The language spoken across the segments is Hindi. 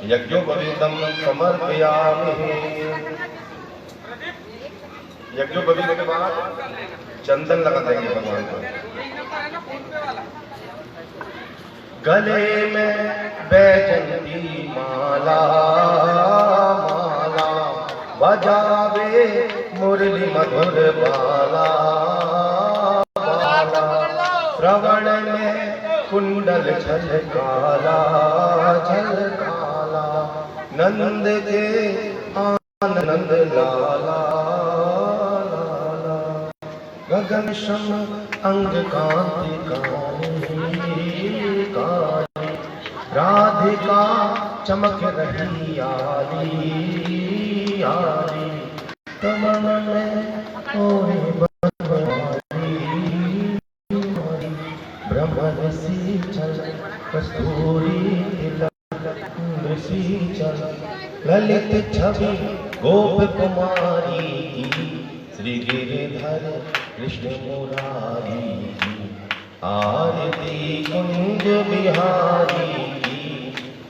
यज्ञोपवीतम समर्पयामि। यज्ञोपवीत के बाद चंदन लगा देंगे भगवान को। गले में बैजंती माला माला बजावे मुरली मधुर बाला बाला। श्रवण में कुंडल झलकाला झलकाला। नंद के आनंद लाला लाला। गगन शम अंग कांति काली। राधिका चमक रही आली आली। कमल में ओढ़े ब्रह्मन सी चल कस्तूरी सी चल। ललित छवि गोप कुमारी की। श्री गिरिधर कृष्ण मुरारी की। आरती कुंज बिहारी की।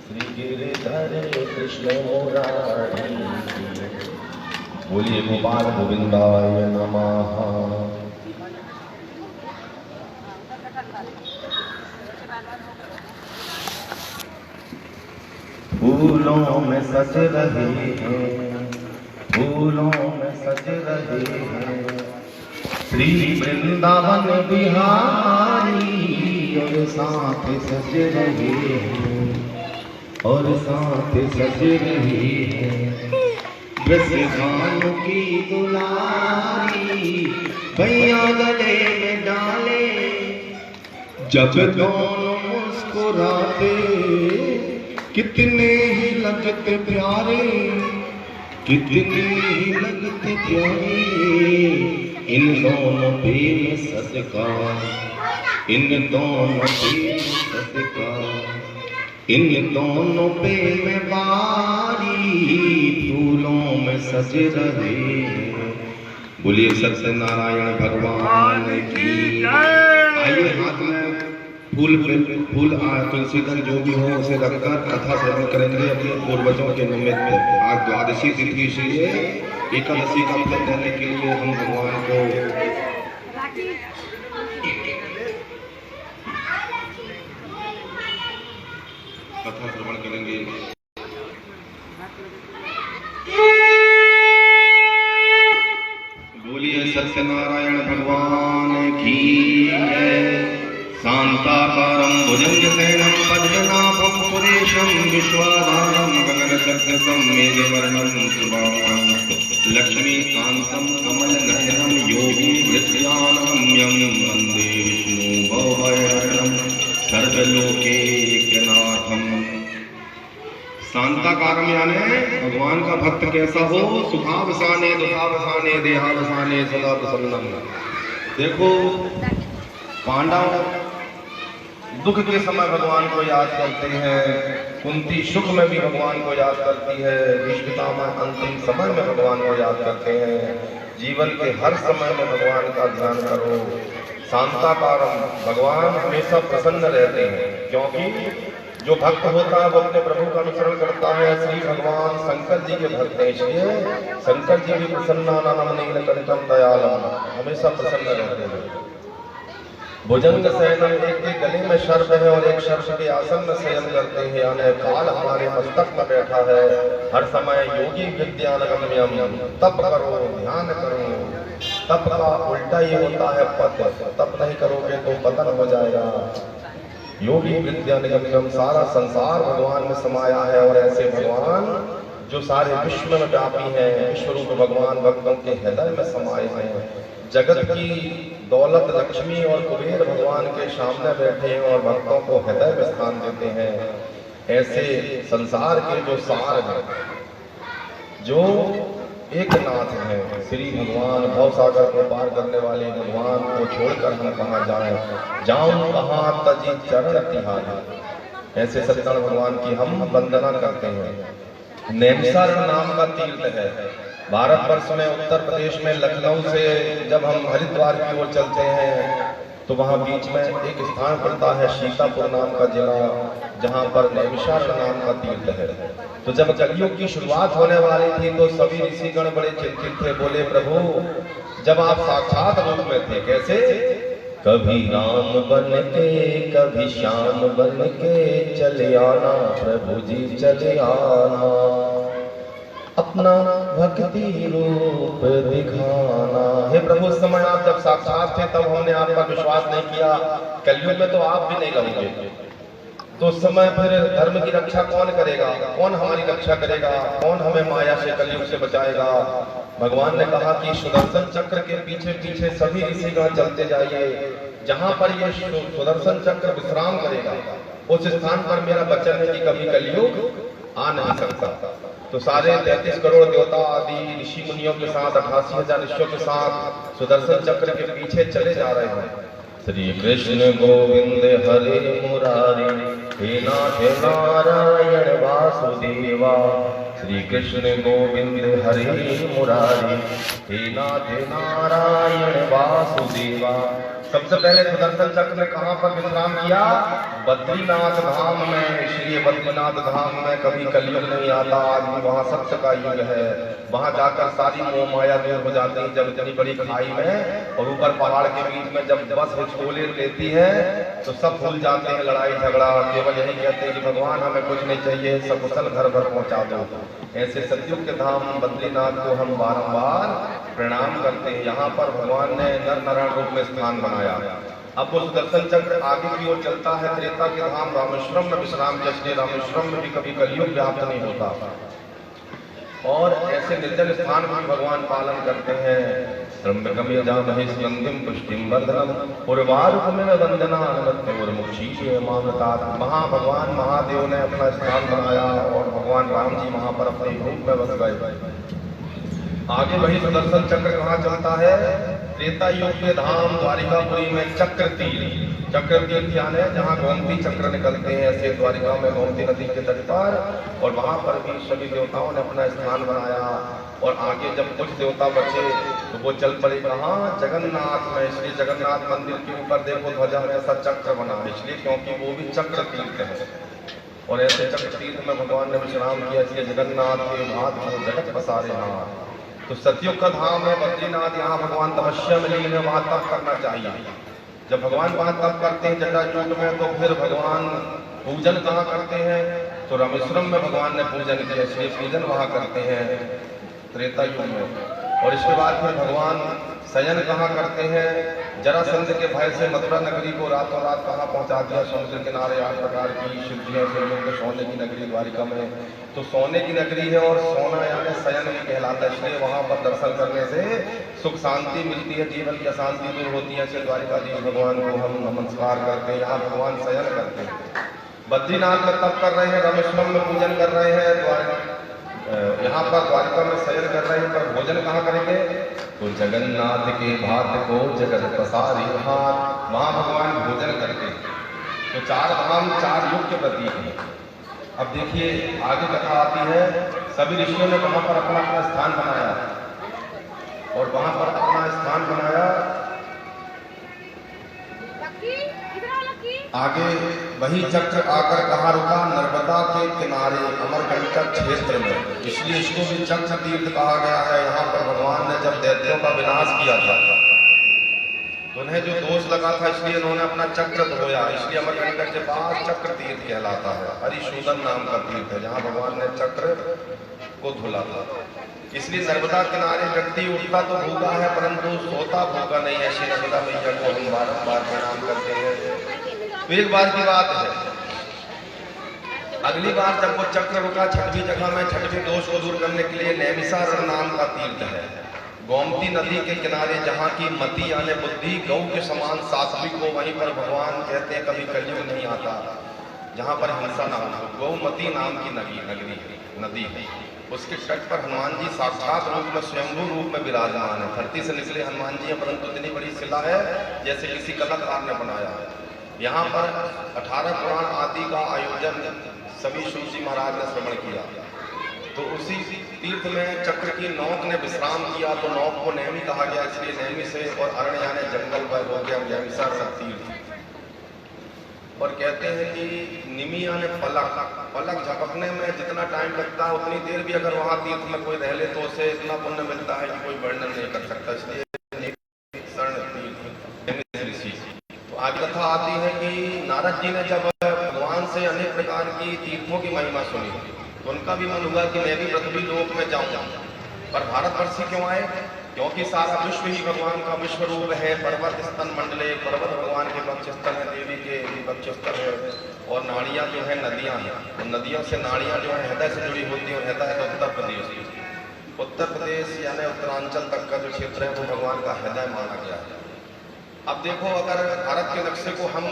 श्री गिरिधर कृष्ण मुरारी की। बोलिए गोपाल गोविंदाय नमः। फूलों में सज रहे हैं फूलों में सज रहे हैं श्री वृंदावन बिहारी। और साथ सज रहे हैं और साथ सज रहे हैं वृषभानु की दुलारी। भैया गले में डाले जब दोनों मुस्कुराते। कितने ही लगते प्यारे कितने ही लगते प्यारे। इन दोनों प्रेम सदका इन दोनों प्रेम सदका इन दोनों प्रेम बारी। फूलों में सज रहे। बोलिए सत्यनारायण भगवान की। आइए हाथ में फूल तुलसीदल जो भी हो उसे रखकर कथा श्रवण करेंगे अपने पूर्वजों के निमित्त। आज द्वादशी तिथि इसलिए एकादशी का फल देने के लिए हम भगवान को कथा श्रवण करेंगे। बोलिए सत्यनारायण भगवान की। शांताकारं भुजंगशयनं पद्मनाभं सुरेशं विश्वाधारं गगनसदृशं मेघवर्णं शुभांगं लक्ष्मीकान्तं कमलनयनं योगीं वृषभानगम्यं वन्दे विष्णु भवभयहरणं सर्वलोकैकनाथं। शांताकारम यानी भगवान का भक्त कैसा हो। सुखावसाने दुखावसाने देहावसाने सदा प्रसन्नम। देखो पांडव दुख के समय भगवान को याद करते हैं। कुंती सुख में भी भगवान को याद करती है। भीष्मपितामह अंतिम समय में भगवान को याद करते हैं। जीवन के हर समय में भगवान का ध्यान करो। शांताकारम भगवान हमेशा प्रसन्न रहते हैं क्योंकि जो भक्त होता है वो अपने प्रभु का अनुसरण करता है। श्री भगवान शंकर जी के भक्त हैं इसलिए शंकर जी भी प्रसन्नानंद नीलकंठम दयालम हमेशा प्रसन्न रहते हैं। भुजंग शयनम एक के गले में सर्प है और एक सर्प के आसन में शयन करते हैं। यानी काल हमारे मस्तक में बैठा है। हर समय योगी विद्यानगम्यम। तप करो ध्यान करो। तप का उल्टा ही होता है पत। तप नहीं करोगे तो पतन हो जाएगा। योगी विद्यानगम्यम सारा संसार भगवान में समाया है। और ऐसे भगवान जो सारे विश्व में व्यापी हैं। विश्वरूप भगवान भक्तों के हृदय में समाये हैं। जगत की दौलत लक्ष्मी और कुबेर भगवान के सामने बैठे हैं और भक्तों को हृदय में स्थान देते हैं। ऐसे संसार के जो सार हैं जो एक नाथ है श्री भगवान भवसागर को पार करने वाले भगवान को छोड़कर हम कहाँ जाएं। जाऊं कहाँ तजी चरण तिहारी। ऐसे सत्यनारायण भगवान की हम वंदना करते हैं। नैमिषारण्य नाम का तीर्थ है भारतवर्ष में। उत्तर प्रदेश में लखनऊ से जब हम हरिद्वार की ओर चलते हैं तो वहाँ बीच में एक स्थान पड़ता है सीतापुर नाम का जिला, जहाँ पर नैमिषारण्य नाम का तीर्थ है। तो जब कलयुग की शुरुआत होने वाली थी तो सभी ऋषिगण बड़े चिंतित थे, बोले प्रभु जब आप साक्षात रूप में थे कैसे, कभी राम बन के कभी श्याम बन के चले आना प्रभु जी चले आना, अपना भक्ति रूप दिखाना। हे प्रभु उस समय आप जब साक्षात थे तब हमने आप पर विश्वास नहीं किया, कलयुग में तो आप भी नहीं रहोगे, तो उस समय फिर धर्म की रक्षा कौन करेगा, कौन हमारी रक्षा करेगा, कौन हमें माया से कलयुग से बचाएगा। भगवान ने कहा कि सुदर्शन चक्र के पीछे पीछे सभी ऋषिगण चलते जाइए, जहां पर ये सुदर्शन चक्र विश्राम करेगा उस स्थान पर मेरा वचन है कि कभी कलयुग आ नहीं सकता। तो सारे 33 करोड़ देवता आदि ऋषि मुनियों के साथ 88,000 ऋषियों के साथ सुदर्शन चक्र के पीछे चले जा रहे हैं। श्री कृष्ण गोविंद हरे मुरारी, हे नाथ नारायण वासुदेवा, श्री कृष्ण गोविंद हरे मुरारी, हे नाथ नारायण वासुदेवा। सबसे पहले सुदर्शन चक्र ने कहां पर विश्राम किया, बद्रीनाथ धाम में। इसलिए बद्रीनाथ धाम में कभी कलयुग नहीं आता, आदमी वहां सत्य का युग है, वहां जाकर सारी मोह माया दूर हो जाती है। जब इतनी बड़ी खाई में और ऊपर पहाड़ के बीच में जब बस हिचकोले लेती है तो सब भूल जाते हैं लड़ाई झगड़ा, केवल यही कहते हैं कि भगवान हमें कुछ नहीं चाहिए, सकुशल घर भर पहुंचा दो। ऐसे सतयुग के धाम बद्रीनाथ को हम बारंबार प्रणाम करते हैं। यहाँ पर भगवान ने नर नारायण रूप में स्थान बनाया। अब वो सुदर्शन चक्र आगे की ओर चलता है त्रेता के धाम रामेश्वरम में विश्राम, जैसे रामेश्वरम में भी कभी कलयुग व्याप्त नहीं होता। और ऐसे निर्जन स्थान भी भगवान पालन करते हैं। त्र्यंबकम यजामहे सुगंधिम पुष्टिम वर्धनम उर्वारुकमेव वंदनान्मत्योर्मुक्षीयते मामृतात्। वहाँ भगवान महादेव ने अपना स्थान बनाया और भगवान राम जी वहाँ पर अपने रूप में बस गए। आगे वही सुदर्शन चक्र कहाँ चलता है, त्रेता युग के धाम द्वारिकापुरी में चक्र तीर्थ। चक्र तीर्थ यानी जहाँ गोमती चक्र निकलते हैं, ऐसे द्वारिका में गोमती नदी के तट पर, और वहाँ पर भी सभी देवताओं ने अपना स्थान बनाया। और आगे जब कुछ देवता बचे तो वो चल पड़े कहाँ, जगन्नाथ में। इसलिए जगन्नाथ मंदिर के ऊपर देखो ध्वजा में ऐसा चक्र बना, इसलिए क्योंकि वो भी चक्र तीर्थ है। और ऐसे चक्र तीर्थ में भगवान ने विश्राम किया, इसलिए जगन्नाथ के भात को जगत पसारे हाथ। तो सतयुग का धाम है बद्रीनाथ, यहाँ भगवान तपस्या में लीन है, वहाँ तप करना चाहिए। जब भगवान वहाँ तप करते हैं जटाजूट में, तो फिर भगवान पूजन कहाँ करते हैं, तो रामेश्वरम में भगवान ने पूजन किया, इसलिए पूजन वहाँ करते हैं त्रेता युग में। और इसके बाद फिर भगवान शयन कहाँ करते हैं, जरासंध के भय से मथुरा नगरी को रातों रात कहाँ पहुँचा दिया, समुद्र किनारे 8 प्रकार की सिद्धियों से लोग सोने की नगरी द्वारिका में। तो सोने की नगरी है और सोना यानी शयन भी कहलाता है, इसलिए वहाँ पर दर्शन करने से सुख शांति मिलती है, जीवन की अशांति दूर होती है। ऐसे द्वारिकाधीश भगवान को हम नमस्कार करते हैं। यहाँ भगवान शयन करते हैं, बद्रीनाथ में तप कर रहे हैं, रामेश्वरम में पूजन कर रहे हैं, यहाँ पर द्वारिका में शयन कर रहे हैं। पर भोजन कहाँ करेंगे, तो जगन्नाथ के भात को जगत पसारी हाथ, वहाँ भगवान भोजन करते हैं। तो 4 धाम 4 युग के प्रतीक हैं। अब देखिए आगे कथा आती है, सभी ऋषियों ने वहाँ पर अपना अपना स्थान बनाया, और वहाँ पर अपना स्थान बनाया। आगे वही चक्र आकर कहाँ रुका, नर्मदा के किनारे अमरकंटक क्षेत्र में, इसलिए इसको भी चक्र तीर्थ कहा गया है। यहाँ पर भगवान ने जब दैत्यों का विनाश किया था तो उन्हें जो दोष लगा था, इसलिए उन्होंने अपना चक्र धोया, इसलिए अमरकंटक के बाद चक्र तीर्थ कहलाता है। हरिशूदन नाम का तीर्थ है जहाँ भगवान ने चक्र को धुला था। इसलिए नर्मदा किनारे व्यक्ति उठता तो भूखा है परंतु सोता भूखा नहीं है। श्री नर्मदा मैया को हम बारंबार प्रणाम करते हैं। तो एक बार की बात है, अगली बार जब वो चक्र रुका 6वीं जगह में, 6वें दोष को दूर करने के लिए नैमिषारण्य नाम का तीर्थ है, गोमती नदी के किनारे, जहाँ की मति यानी बुद्धि गौ के समान सात्विक हो। वहीं पर भगवान कहते हैं कभी कलयुग नहीं आता, जहाँ पर हिंसा ना हो। गौमती नाम की नदी है, उसके तट पर हनुमान जी साक्षात रूप में स्वयंभू रूप में विराजमान है। धरती से निकले हनुमान जी हैं, परंतु इतनी बड़ी शिला है जैसे किसी कलाकार ने बनाया है। यहाँ पर 18 पुराण आदि का आयोजन सभी शिव जी महाराज ने श्रवण किया। तो उसी तीर्थ में चक्र की नौक ने विश्राम किया, तो नौक को नैमी कहा गया, इसलिए नैमी से, और अरण्य यानी जंगल पर हो गया नैमिषारण्य तीर्थ। और कहते हैं कि निमी यानी पलक, पलक झपकने में जितना टाइम लगता है उतनी देर भी अगर वहां तीर्थ में कोई रह ले तो उसे इतना पुण्य मिलता है कि कोई वर्णन नहीं कर सकता। इसलिए तो आगे कथा आती है कि नारद जी ने जब भगवान से अनेक प्रकार की तीर्थों की महिमा सुनी तो उनका भी मन हुआ कि मैं भी पृथ्वी लोक में जाऊं। पर भारतवर्ष क्यों आए? क्योंकि सारा विश्व ही भगवान का विश्व रूप है। पर्वत स्तन मंडले, पर्वत भगवान के वक्षस्थल है, देवी के वक्षस्थल है, और नाड़ियां जो है नदियां हैं, तो नदियों से नाड़ियां जो है हृदय से जुड़ी होती है, और हृदय है उत्तर प्रदेश। उत्तर प्रदेश यानी उत्तरांचल तक का जो क्षेत्र है वो भगवान का हृदय माना गया है। अब देखो, अगर भारत के नक्शे को हम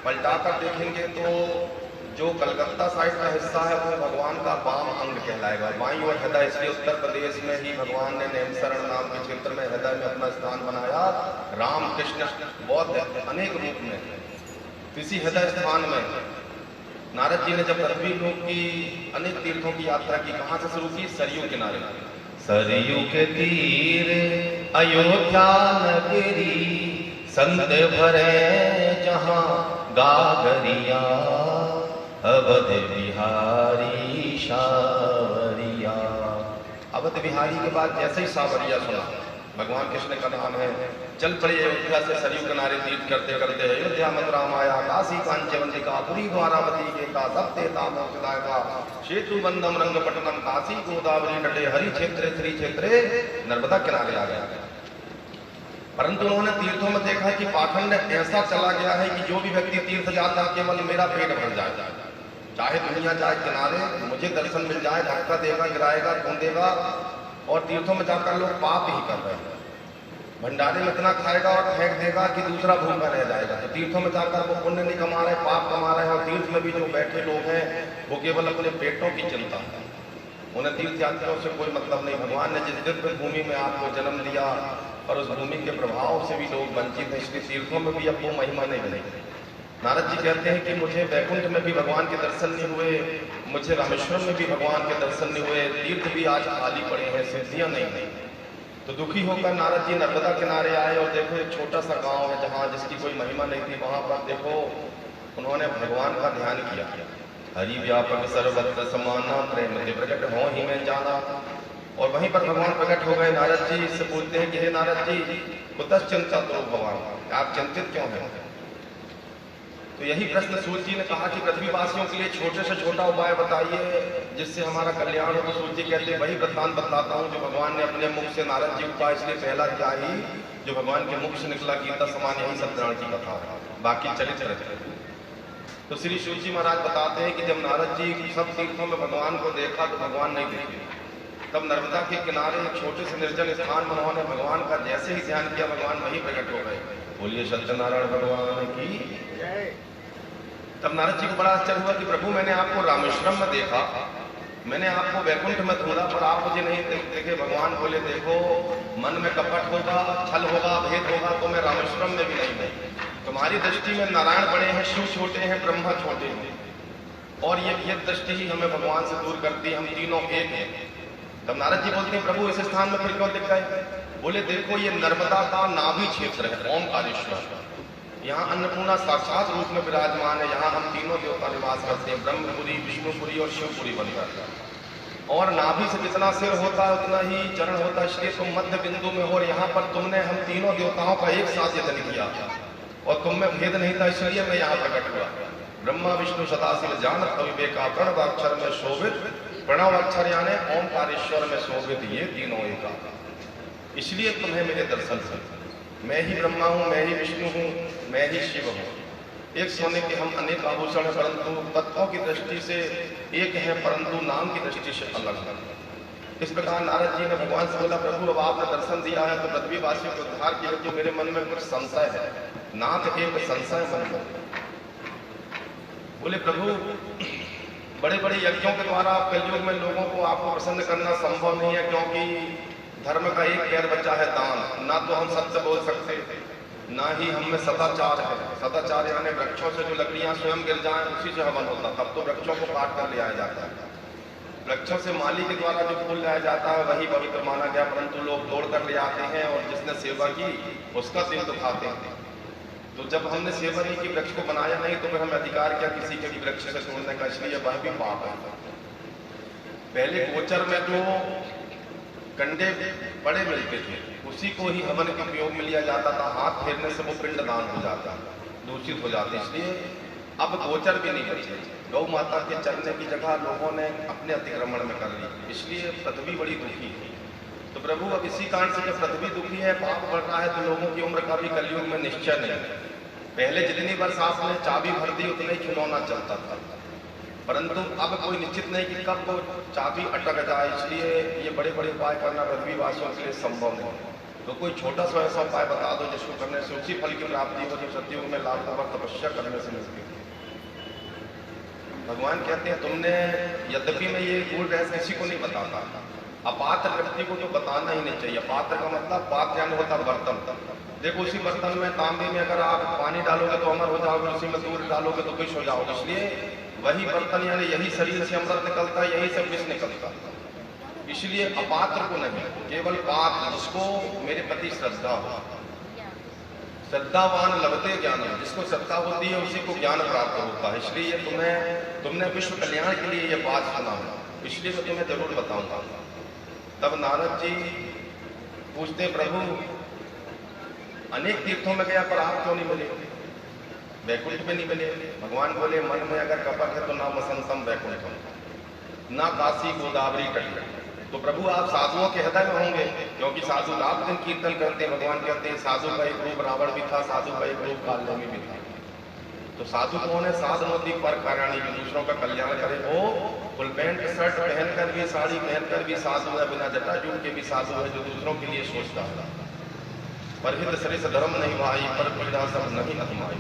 पलटाकर देखेंगे तो जो कलकत्ता साइड का हिस्सा है वो भगवान का वाम अंग कहलाएगा, बाईं ओर हृदय। इसलिए उत्तर प्रदेश में ही भगवान ने नैमिषारण्य नाम के क्षेत्र में हृदय में अपना स्थान बनाया। राम कृष्ण बौद्ध अनेक रूप में इसी हृदय स्थान में नारद जी ने जब पृथ्वी लोक की अनेक तीर्थों की यात्रा की, कहां से शुरू की? सरयू किनारे। सरयू के तीर अयोध्या नगरी, संत भरे जहां गागरिया, अवध बिहारी सावरिया। अवध बिहारी के बाद जैसे ही सावरिया सुना, भगवान कृष्ण का नाम है, चल पड़े अयोध्या से सरयू किनारे तीर्थ करते करते अयोध्या मथुरा माया, काशी कांचवंतिका, पुरी द्वारावती के का, सत्य का, सेतु बंदम रंगपट्टनम, काशी गोदावरी नटे, हरि क्षेत्रे श्री क्षेत्रे, नर्मदा किनारे आ गया। परंतु उन्होंने तीर्थों में देखा है कि पाखंड ऐसा चला गया है कि जो भी व्यक्ति तीर्थ जाता है केवल मेरा पेट भर जाए, चाहे दुनिया जाए किनारे, मुझे दर्शन मिल जाए, धक्का देगा, गिराएगा, कूदेगा। और तीर्थों में जाकर लोग पाप ही कर रहे हैं, भंडारे में इतना खाएगा और फेंक देगा कि दूसरा भूखा रह जाएगा। तो तीर्थों में जाकर वो पुण्य नहीं कमा रहे, पाप कमा रहे हैं। और तीर्थ में भी जो बैठे लोग हैं वो केवल अपने पेटों की चिंता है, उन्हें तीर्थ यात्रियों से कोई मतलब नहीं। भगवान ने जिस दिव्य भूमि में आपको जन्म दिया और उस भूमि के प्रभाव से भी लोग वंचित हैं, इसलिए तीर्थों में भी अब वो महिमा नहीं बनेगी। नारद जी कहते हैं कि मुझे वैकुंठ में भी भगवान के दर्शन नहीं हुए, मुझे रामेश्वरम में भी भगवान के दर्शन नहीं हुए, तीर्थ भी आज खाली पड़े हैं, सिद्धियां नहीं। तो दुखी होकर नारद जी नर्मदा किनारे आए और देखो एक छोटा सा गांव है जहाँ जिसकी कोई महिमा नहीं थी, वहां पर देखो उन्होंने भगवान का ध्यान किया। हरि व्यापक सर्वत्र समाना, प्रेम प्रकट हो ही में जाना। और वहीं पर भगवान प्रकट हो गए। नारद जी इससे पूछते हैं कि हे नारद जी, कुतः चिंता तो भगवान, आप चिंतित क्यों हैं? तो यही प्रश्न सूर्य जी ने कहा कि पृथ्वीवासियों के लिए छोटे से छोटा उपाय बताइए जिससे हमारा कल्याण हो। तो सूर्य जी कहते हैं वही वृत्तांत बताता हूँ जो भगवान ने अपने मुख से नारद जी को कहा। इसलिए पहला क्या ही जो भगवान के मुख से निकला, गीता समान यही सत्यनारायण की कथा है, बाकी चरित्र है। तो श्री सूर्य जी महाराज बताते हैं कि जब नारद जी सब तीर्थों में भगवान को देखा तो भगवान नहीं दिखे। तब नर्मदा के किनारे एक छोटे से निर्जन स्थान में उन्होंने भगवान का जैसे ही ध्यान किया, भगवान वही प्रकट हो गए। बोलिए सत्यनारायण भगवान की जय। तब नारद जी को बड़ा आश्चर्य हुआ कि प्रभु मैंने आपको रामेश्वरम में देखा, मैंने आपको वैकुंठ में ढूंढा, पर आप मुझे नहीं देखे। भगवान बोले देखो, मन में कपट होगा, छल होगा, भेद होगा तो मैं रामेश्वरम में भी नहीं हूँ। तुम्हारी दृष्टि में नारायण बड़े हैं, शिव छोटे हैं, ब्रह्मा छोटे हैं, और ये दृष्टि ही हमें भगवान से दूर करती है, हम तीनों एक हैं। तब नारद जी बोलते हैं प्रभु इस स्थान में फिर क्यों दिख गए? बोले देखो ये नर्मदा का नाभि क्षेत्र है, ओमकारेश्वर, यहाँ अन्नपूर्णा साक्षात रूप में विराजमान है। यहाँ हम तीनों देवता निवास करते हैं, ब्रह्मपुरी, विष्णुपुरी और शिवपुरी बनकर। और नाभि से जितना सिर होता है उतना ही चरण होता है, इसलिए तुम मध्य बिंदु में हो। और यहाँ पर तुमने हम तीनों देवताओं का एक साथ यत्न किया और तुम में भेद नहीं था, इसलिए मैं यहाँ प्रकट हुआ। ब्रह्मा विष्णु सदाशिव जानत अविवेका, प्रणवाक्षर में शोभित, प्रणवाक्षर यानी ओमकारेश्वर में शोभित, ये तीनों एक। इसलिए तुम्हें मेरे दर्शन से, मैं ही ब्रह्मा हूँ, मैं ही विष्णु हूँ, मैं ही शिव हूँ। एक सोने के हम अनेक आभूषण है, परंतु तत्वों की दृष्टि से एक है, परंतु नाम की दृष्टि से अलग है। इस प्रकार नारद जी ने भगवान से बोला प्रभु अब आपने दर्शन दिया है तो पृथ्वीवासियों को उद्धार किया, जो मेरे मन में कुछ संशय है, नाथ एक संशय मन में। बोले प्रभु बड़े बड़े यज्ञों के द्वारा कलयुग में लोगों को आपको प्रसन्न करना संभव नहीं है, क्योंकि धर्म का एक पैर बचा है दान। ना तो हम सत्य बोल सकते, ना ही हम में सदाचार है। सदाचार यानी वृक्षों से जो लकड़ियां स्वयं गिर जाएं उसी से हवन होता, तब तो वृक्षों को काट कर ले आया जाता है। वृक्षों से माली के द्वारा जो फूल लाया जाता है वही पवित्र माना गया, परंतु लोग तोड़ कर ले आते हैं और जिसने सेवा की उसका दिल दुखाते हैं। तो जब हमने सेवा नहीं की, वृक्ष को बनाया नहीं, तो फिर हमें अधिकार क्या किसी के भी वृक्ष से तोड़ने का? इसलिए वह भी पाप है। पहले गोचर में जो कंडे बड़े मिलते थे उसी को ही हवन के उपयोग में लिया जाता था। हाथ फेरने से वो पिंड दान हो जाता, दूषित हो जाते। इसलिए अब गोचर भी नहीं बचे। गौ माता के चरने की जगह लोगों ने अपने अतिक्रमण में कर ली, इसलिए पृथ्वी बड़ी दुखी है। तो प्रभु अब इसी कारण से जब पृथ्वी दुखी है, पाप बढ़ रहा है, तो लोगों की उम्र का भी कलयुग में निश्चय नहीं है। पहले जितनी बार सांस में चाबी भर दी उतना ही खिलौना चलता था, परंतु अब कोई निश्चित नहीं कि कब वो चाबी अटक जाए। इसलिए ये बड़े बड़े उपाय करना पृथ्वी वासियों के लिए संभव नहीं। तो कोई छोटा सा ऐसा उपाय बता दो जिसको करने से उसी फल की प्राप्ति हो जो सत्युग में लाखों बार तपस्या करने से मिलती है। भगवान कहते हैं तुमने, यद्यपि मैं ये गूढ़ रहस्य किसी को नहीं बताता, अपात्र व्यक्ति को तो बताना ही नहीं चाहिए। पात्र का मतलब, पात्र यानी होता बर्तन। देखो उसी बर्तन में, तांबे में अगर आप पानी डालोगे तो अमर हो जाओगे, उसी में दूध डालोगे तो विष हो जाओगे। इसलिए वही बर्तन यानी यही शरीर से अमृत निकलता है, यही से विष निकलता है। इसलिए अपात्र को नहीं, केवल पात्र जिसको मेरे प्रति श्रद्धा हो। श्रद्धावान लभते ज्ञान, जिसको श्रद्धा होती है उसी को ज्ञान प्राप्त होता है। इसलिए तुमने विश्व कल्याण के लिए ये बात सुना, इसलिए मैं तुम्हें जरूर बताऊंगा। तब नारद जी पूछते, प्रभु अनेक तीर्थों में गया पर आप क्यों नहीं मिले, वैकुंठ में नहीं मिले? भगवान बोले, मन में अगर कपट है तो ना वसंतम वैकुंठम, ना काशी गोदावरी तट। तो प्रभु आप साधुओं के हृदय में होंगे, क्योंकि साधु रात दिन कीर्तन करते हैं। भगवान कहते हैं साधु का एक रूप रावण भी था, साधु का एक रूप कालनेमी भी था। तो साधु कौन है? साधुमती पर कार्याणी, जो दूसरों का कल्याण करे। वो फुल पैंट शर्ट पहनकर भी, साड़ी पहनकर भी साधु है, बिना जटा जूट के भी साधु है, जो दूसरों के लिए सोचता है। परहित सरिस धर्म नहीं भाई, पर पीड़ा सब नहीं अधमाई।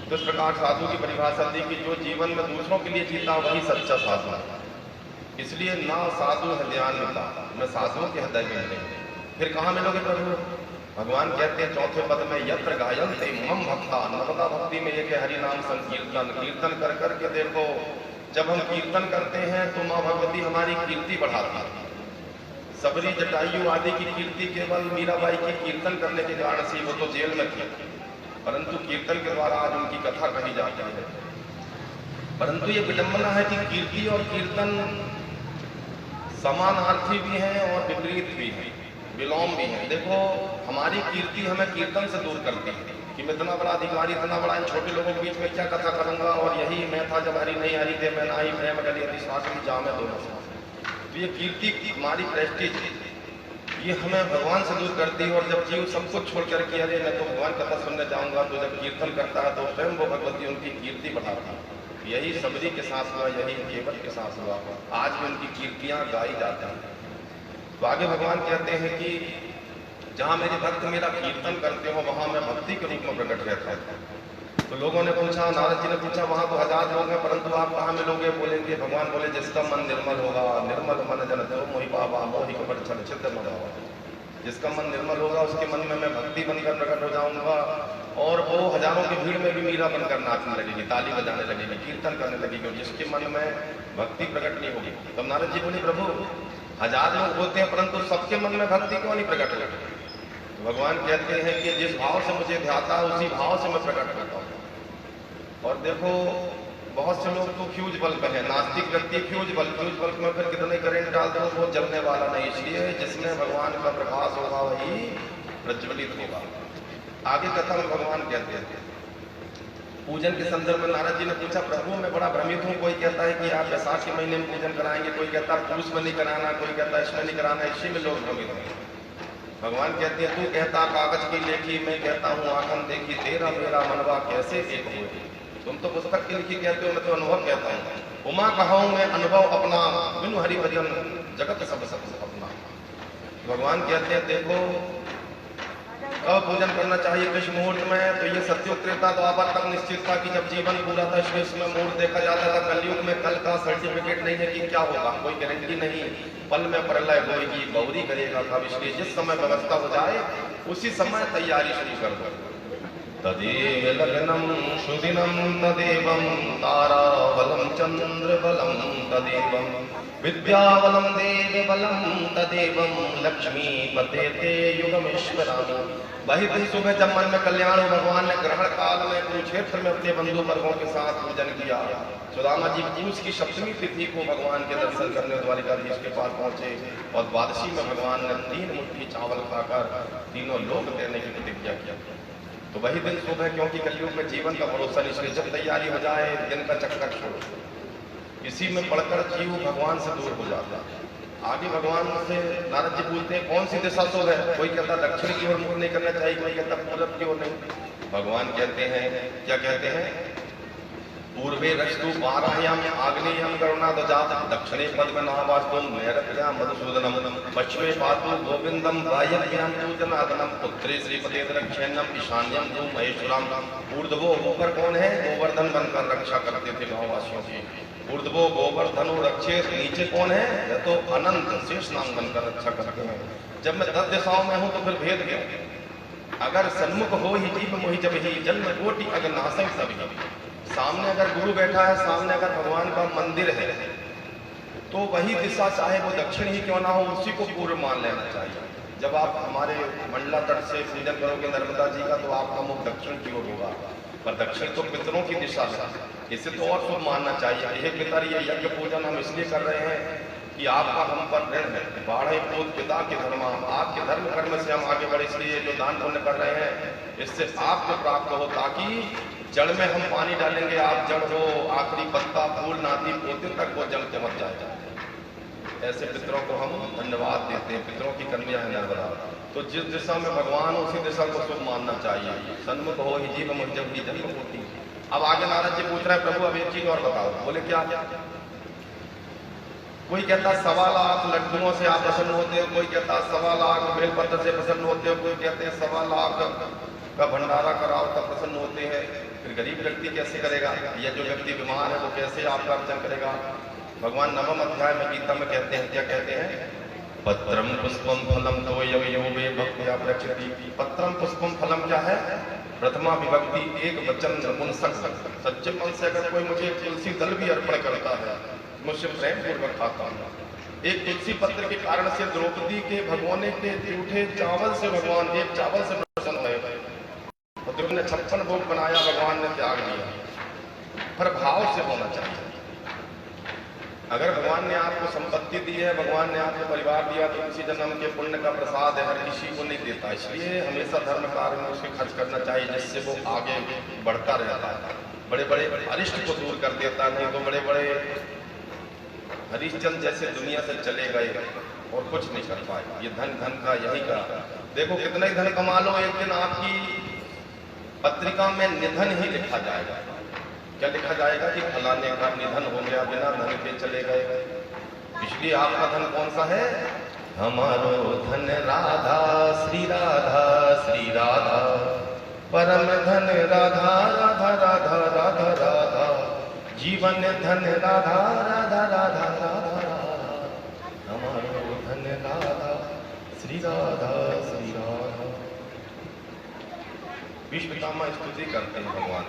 तो इस प्रकार साधु की परिभाषा दी कि जो जीवन में दूसरों के लिए जीता वही सच्चा साधु है। इसलिए ना साधु हृदयान मिलता, मैं साधुओं के हृदय में नहीं। फिर कहाँ मिलोगे प्रभु? भगवान कहते हैं चौथे पद में, यत्र गायन्ते मम भक्ता। नवदा भक्ति में एक है हरि नाम संकीर्तन। कीर्तन कर करके देखो, जब हम कीर्तन करते हैं तो माँ भगवती हमारी कीर्ति बढ़ाती है। सबरी जटायु आदि की कीर्ति केवल मीराबाई की कीर्तन करने के कारण से, वो तो जेल में थी, परंतु कीर्तन के द्वारा आज उनकी कथा कही जाती है। परंतु ये विडंबना है कि कीर्ति और कीर्तन समानार्थी भी हैं और विपरीत भी हैं, विलोम भी हैं। देखो हमारी कीर्ति हमें कीर्तन से दूर करती है कि मैं इतना बड़ा अधिकारी, इतना बड़ा इन छोटे लोगों के बीच में क्या कथा करूंगा, और यही मैं था जब हरि नहीं हरि थे, मैं ना ही प्रेम गली यदि शास्त्र जा में दोनों। तो ये कीर्ति हमारी प्रेस्टीज, ये हमें भगवान से दूर करती है। और जब जीव सब कुछ छोड़ कर के अरे मैं तो भगवान कथा सुनने जाऊंगा, तो जब कीर्तन करता है तो स्वयं वो भगवती उनकी कीर्ति बढ़ाती है। यही सबरी के साथ हुआ, यही केवट के साथ हुआ। आज भी उनकी कीर्तियां गाई जाती हैं। तो आगे भगवान कहते हैं कि जहां मेरे भक्त मेरा कीर्तन करते हो वहां मैं भक्ति के रूप में प्रकट रहता हूं। तो लोगों ने पूछा, नारद जी ने पूछा, वहां तो 1000 लोग हैं, परंतु आप कहाँ मिलोगे? बोलेंगे भगवान बोले, जिसका मन निर्मल होगा, निर्मल मन जन देव मोहि पावा, मोहि कपट छल छिद्र मनावा। जिसका मन निर्मल होगा उसके मन में मैं भक्ति बनकर प्रकट हो जाऊंगा, और वो हजारों की भीड़ में भी मीरा बनकर नाचने लगेगी, ताली बजाने लगेगी, कीर्तन करने लगेगी। और जिसके मन में भक्ति प्रकट नहीं होगी, तब नारद जी बोले, प्रभु 1000 लोग होते हैं परंतु सबके मन में भक्ति क्यों नहीं प्रकट होती? तो भगवान कहते हैं कि जिस भाव से मुझे ध्याता है उसी भाव से मैं प्रकट होता हूँ। और देखो बहुत से लोग तो फ्यूज बल्ब है, नास्तिक व्यक्ति फ्यूज बल्ब में फिर कितने करंट डाल दो वो जलने वाला नहीं। इसलिए जिसमें भगवान का प्रकाश होगा वही प्रज्वलित होगा। आगे कथा में भगवान कहते हैं, पूजन के संदर्भ में नारद जी ने पूछा, प्रभु मैं बड़ा भ्रमित हूँ। कोई कहता है कि आप बैसाख के महीने में पूजन कराएंगे, कोई कहता है पुरुष में नहीं कराना, कोई कहता है इसमें नहीं कराना। इसी में लोग भ्रमित हैं। भगवान कहते हैं, तू कहता कागज की लेखी, मैं कहता हूँ आंखन देखी, तेरा मेरा मनवा कैसे एक हुए। तुम तो पुस्तक की लिखी कहते हो, मैं तो अनुभव कहता हूँ। उमा कहाऊं मैं अनुभव अपना, बिनु हरि भजन जगत सब अपना। भगवान कहते हैं देखो कब पूजन करना चाहिए, किस मुहूर्त में? तो ये सत्युग त्रेता द्वापर तक निश्चित था कि जब जीवन पूरा था, इसलिए इसमें मुहूर्त देखा जाता था। कलयुग में कल का सर्टिफिकेट नहीं है कि क्या होगा, कोई गारंटी नहीं। पल में प्रलय होगी, गौरी करेगा था। इसलिए जिस समय व्यवस्था हो जाए उसी समय तैयारी शुरू कर दो। तदेव लग्नं सुदिनं तदेवं ताराबलं चंद्रबलं तदेवं विद्याबलं देवबलं तदेवं लक्ष्मीपते ते युगमेश्वराणि। वही दिन सुबह जब मन में कल्याण हो, भगवान ने ग्रहण काल में कुरुक्षेत्र में अपने बंधु वर्गों के साथ पूजन किया। सुदामा जी पूस की सप्तमी तिथि को भगवान के दर्शन करने द्वारिकाधीश के पास पहुंचे और द्वादशी में भगवान ने 3 मुट्ठी चावल खाकर तीनों लोक देने की प्रतिज्ञा किया। तो वही दिन सुबह, क्योंकि कलयुग में जीवन का भरोसा नहीं, इसलिए जब तैयारी हो जाए दिन का चक्कर छोड़, इसी में पढ़कर जीव भगवान से दूर हो जाता। आगे भगवान से नारद जी पूछते हैं कौन सी दिशा शुभ है? कोई कहता दक्षिण की ओर मुख नहीं करना चाहिए, कोई कहता पूरब की ओर नहीं। भगवान कहते हैं, क्या कहते हैं? पूर्वे रक्षतु वाराह्याम आग्नेयम करुणाध्वजा दक्षिणे पद्मनाभास्तुम नैऋत्याम मधुसूदनम पश्चिमे पातु गोविंदम वायव्याम तु जनार्दनम उत्तरे श्रीपते दक्षिणम ईशान्यम तु महेश्वरम। ऊर्ध्वो ऊपर कौन है? गोवर्धन बनकर रक्षा करते थे गांववासियों की। ऊर्ध्वो गोवर्धनो रक्षे, नीचे कौन है? यह तो अनंत शेष नाम बनकर रक्षा करते हैं। जब मैं 10 दिशाओं में हूं तो फिर भेद क्या? अगर सन्मुख हो ही जीव मोहि जब ही जन्म कोटि अगर नासै सभी। सामने अगर गुरु बैठा है, सामने अगर भगवान का मंदिर है, तो वही दिशा चाहे वो दक्षिण ही क्यों ना हो, उसी को पूर्व मान लेना चाहिए। जब आप हमारे मंडला तट से पूजन करोगे नर्मदा जी का, तो आपका मुख दक्षिण की ओर होगा, पर दक्षिण तो पितरों की दिशा है, इसे तो और शुभ मानना चाहिए। ये पितर, ये यज्ञ पूजन हम इसलिए कर रहे हैं कि आपका हम पर ऋण है। बाढ़े पूत पिता के धर्म, आपके धर्म कर्म से हम आगे बढ़े, इसलिए जो दान पुण्य कर रहे हैं इससे आपको प्राप्त हो, ताकि जड़ में हम पानी डालेंगे, आप जड़ हो, आखिरी पत्ता फूल नाती पोते तक वो जल चमक जाएगा। ऐसे पितरों को हम धन्यवाद देते हैं, पितरों की कन्या है नर्मदा। तो जिस दिशा में भगवान उसी दिशा को शुभ मानना चाहिए। सन्मुख हो ही जीव मुझ जब ही जन्म होती। अब आगे नारद जी पूछ रहे हैं प्रभु अब एक चीज और बताओ। बोले क्या? कोई कहता 1.25 लाख लड्डुओं से आप प्रसन्न होते हो, कोई कहता 1.25 लाख बेलपत्र से प्रसन्न होते हो, कोई कहते हैं 1.25 लाख का भंडारा कराओ तब प्रसन्न होते हैं। फिर गरीब व्यक्ति कैसे करेगा, या जो व्यक्ति बीमार है वो कैसे आपका अर्चन करेगा? भगवान 9वें अध्याय में गीता में कहते हैं, क्या कहते हैं? पत्रम पुष्पम फलम तो यो वे भक्त्या प्रचति। पत्रम पुष्पम फलम क्या है? प्रथमा विभक्ति एक वचन नपुंसक। सच्चे मन से अगर कोई मुझे तुलसी दल भी अर्पण करता है, मुझसे प्रेम पूर्वक खाता हूँ। एक तुलसी पत्र के कारण से द्रौपदी के भगवाने के जूठे चावल से भगवान एक चावल से प्रसन्न हुए, तो तुमने 56 भोग बनाया, भगवान ने त्याग दिया। पर भाव से होना चाहिए। अगर भगवान ने आपको संपत्ति दी है, भगवान ने आपको परिवार दिया, तो किसी जन्म के पुण्य का प्रसाद है, हर किसी को नहीं देता। इसलिए हमेशा धर्म कार्य में उसे खर्च करना चाहिए, जिससे वो आगे बढ़ता रहता है, बड़े बड़े अरिष्ट को दूर कर देता। नहीं तो बड़े बड़े हरिश्चंद्र जैसे दुनिया से चले गए और कुछ नहीं कर पाए। ये धन धन का यही का। देखो कितना ही धन कमा लो, एक दिन आपकी पत्रिका में निधन ही लिखा जाएगा। क्या लिखा जाएगा? कि फलाने का निधन हो गया, बिना धन के चले गए। इसलिए आपका धन कौन सा है? हमारो धन राधा श्री राधा श्री राधा, परम धन राधा राधा राधा राधा राधा, जीवन धन राधा राधा राधा राधा राधा, हमारो धन राधा श्री राधा श्री राधा। विश्वकर्मा स्तुति करते हैं भगवान।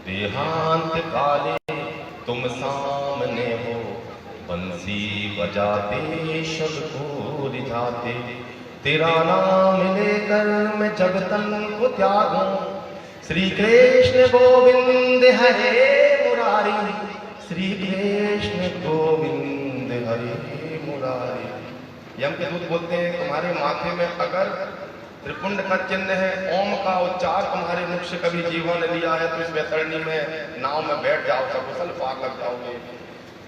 देहांत काले तुम सामने हो, बंसी बजाते सबको रिझाते, तेरा नाम लेकर मैं जगतन को त्यागूं, श्री कृष्ण गोविंद हरे मुरारी, श्री कृष्ण गोविंद हरे मुरारी। यम के दूत बोलते हैं तुम्हारे माथे में अगर त्रिपुंड का चिन्ह है, ओम का उच्चार तुम्हारे मुख से कभी जीवन लिया है, तो इस बैतरणी में नाव में बैठ जाओ तो कुशल पार लग जाओगे।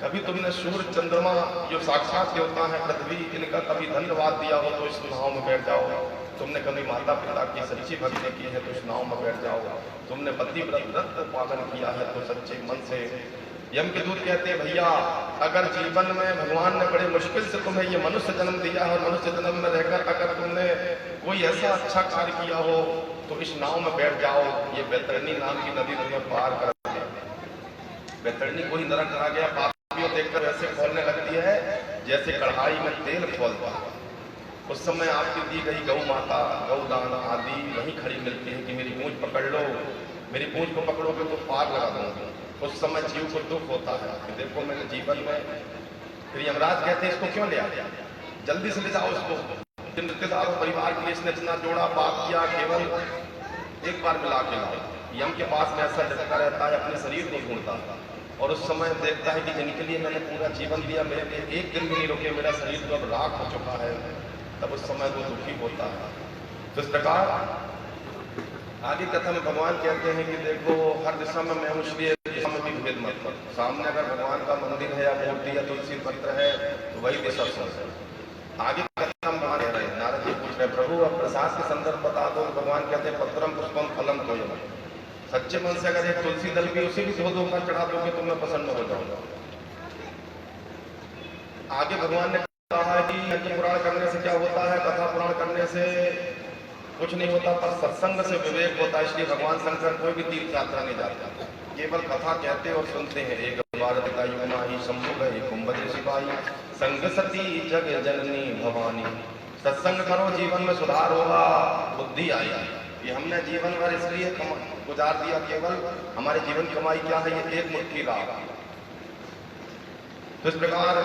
कभी तुमने सूर्य चंद्रमा जो साक्षात देवता है पृथ्वी, इनका कभी धन्यवाद दिया हो तो इस नाव में बैठ जाओ। तुमने कभी माता पिता की सच्ची भक्ति की है तो इस नाव में बैठ जाओ। तुमने पति व्रत पालन किया है तो सच्चे मन से। यम के दूत कहते हैं भैया अगर जीवन में भगवान ने बड़े मुश्किल से तुम्हें ये मनुष्य जन्म दिया है और मनुष्य जन्म में रहकर अगर तुमने कोई ऐसा अच्छा कार्य किया हो तो इस नाव में बैठ जाओ। ये बैतरणी नाम की नदी तुम्हें पार कर दे। बैतरणी कोई नरक आ गया पापियों देखकर ऐसे खोलने लगती है जैसे कढ़ाई में तेल खोलता है। उस समय आपकी दी गई गौ माता, गौदान आदि वहीं खड़ी मिलती है कि मेरी पूंछ पकड़ लो, मेरी पूंछ को पकड़ोगे तो पार लगा दूंगा। उस समय जीव को दुख होता है कि देखो मैंने जीवन में, फिर यमराज कहते हैं इसको क्यों ले आया, जल्दी से ले जाओ इसको। रिश्तेदारों परिवार के लिए इसने इतना जोड़ा पाप किया, केवल एक बार मिला के लाओ। यम के पास में ऐसा डरता रहता है, अपने शरीर को ढूंढता है और उस समय देखता है कि जिनके लिए मैंने पूरा जीवन दिया, मेरे लिए एक दिन भी नहीं रुके, मेरा शरीर तो अब राख हो चुका है, तब उस समय वो दुखी होता है। तो इस प्रकार आगे कथा में भगवान कहते हैं कि देखो हर दिशा में मैं हूं, इसलिए दिशा में भी भेद मत कर। सामने अगर भगवान का मंदिर है या मूर्ति या तुलसी पत्र है तो वही दिशा है। आगे कथा में भगवान कह रहे हैं, नारद जी पूछ रहे प्रभु अब प्रसाद के संदर्भ बता दो। भगवान कहते हैं पत्रम पुष्पम फलम तोयम। सच्चे मन से अगर एक तुलसी दल भी उसे भी धो कर चढ़ा दोगे तो मैं प्रसन्न हो जाऊंगा। आगे भगवान ने कहा है कि यज्ञ पुराण करने से क्या होता है, कथा पुराण करने से कुछ नहीं होता, पर सत्संग से विवेक होता है। इसलिए भगवान शंकर कोई भी तीर्थ यात्रा नहीं जाता, केवल कथा कहते और सुनते हैं। एक बार ही शंभु गए कुंभ सिपाही, संग सती जग जननी भवानी। सत्संग करो, जीवन में सुधार होगा, बुद्धि आएगी। ये हमने जीवन भर इसलिए गुजार दिया, केवल हमारे जीवन की कमाई क्या है, ये एक मुट्ठी राख। तो इस प्रकार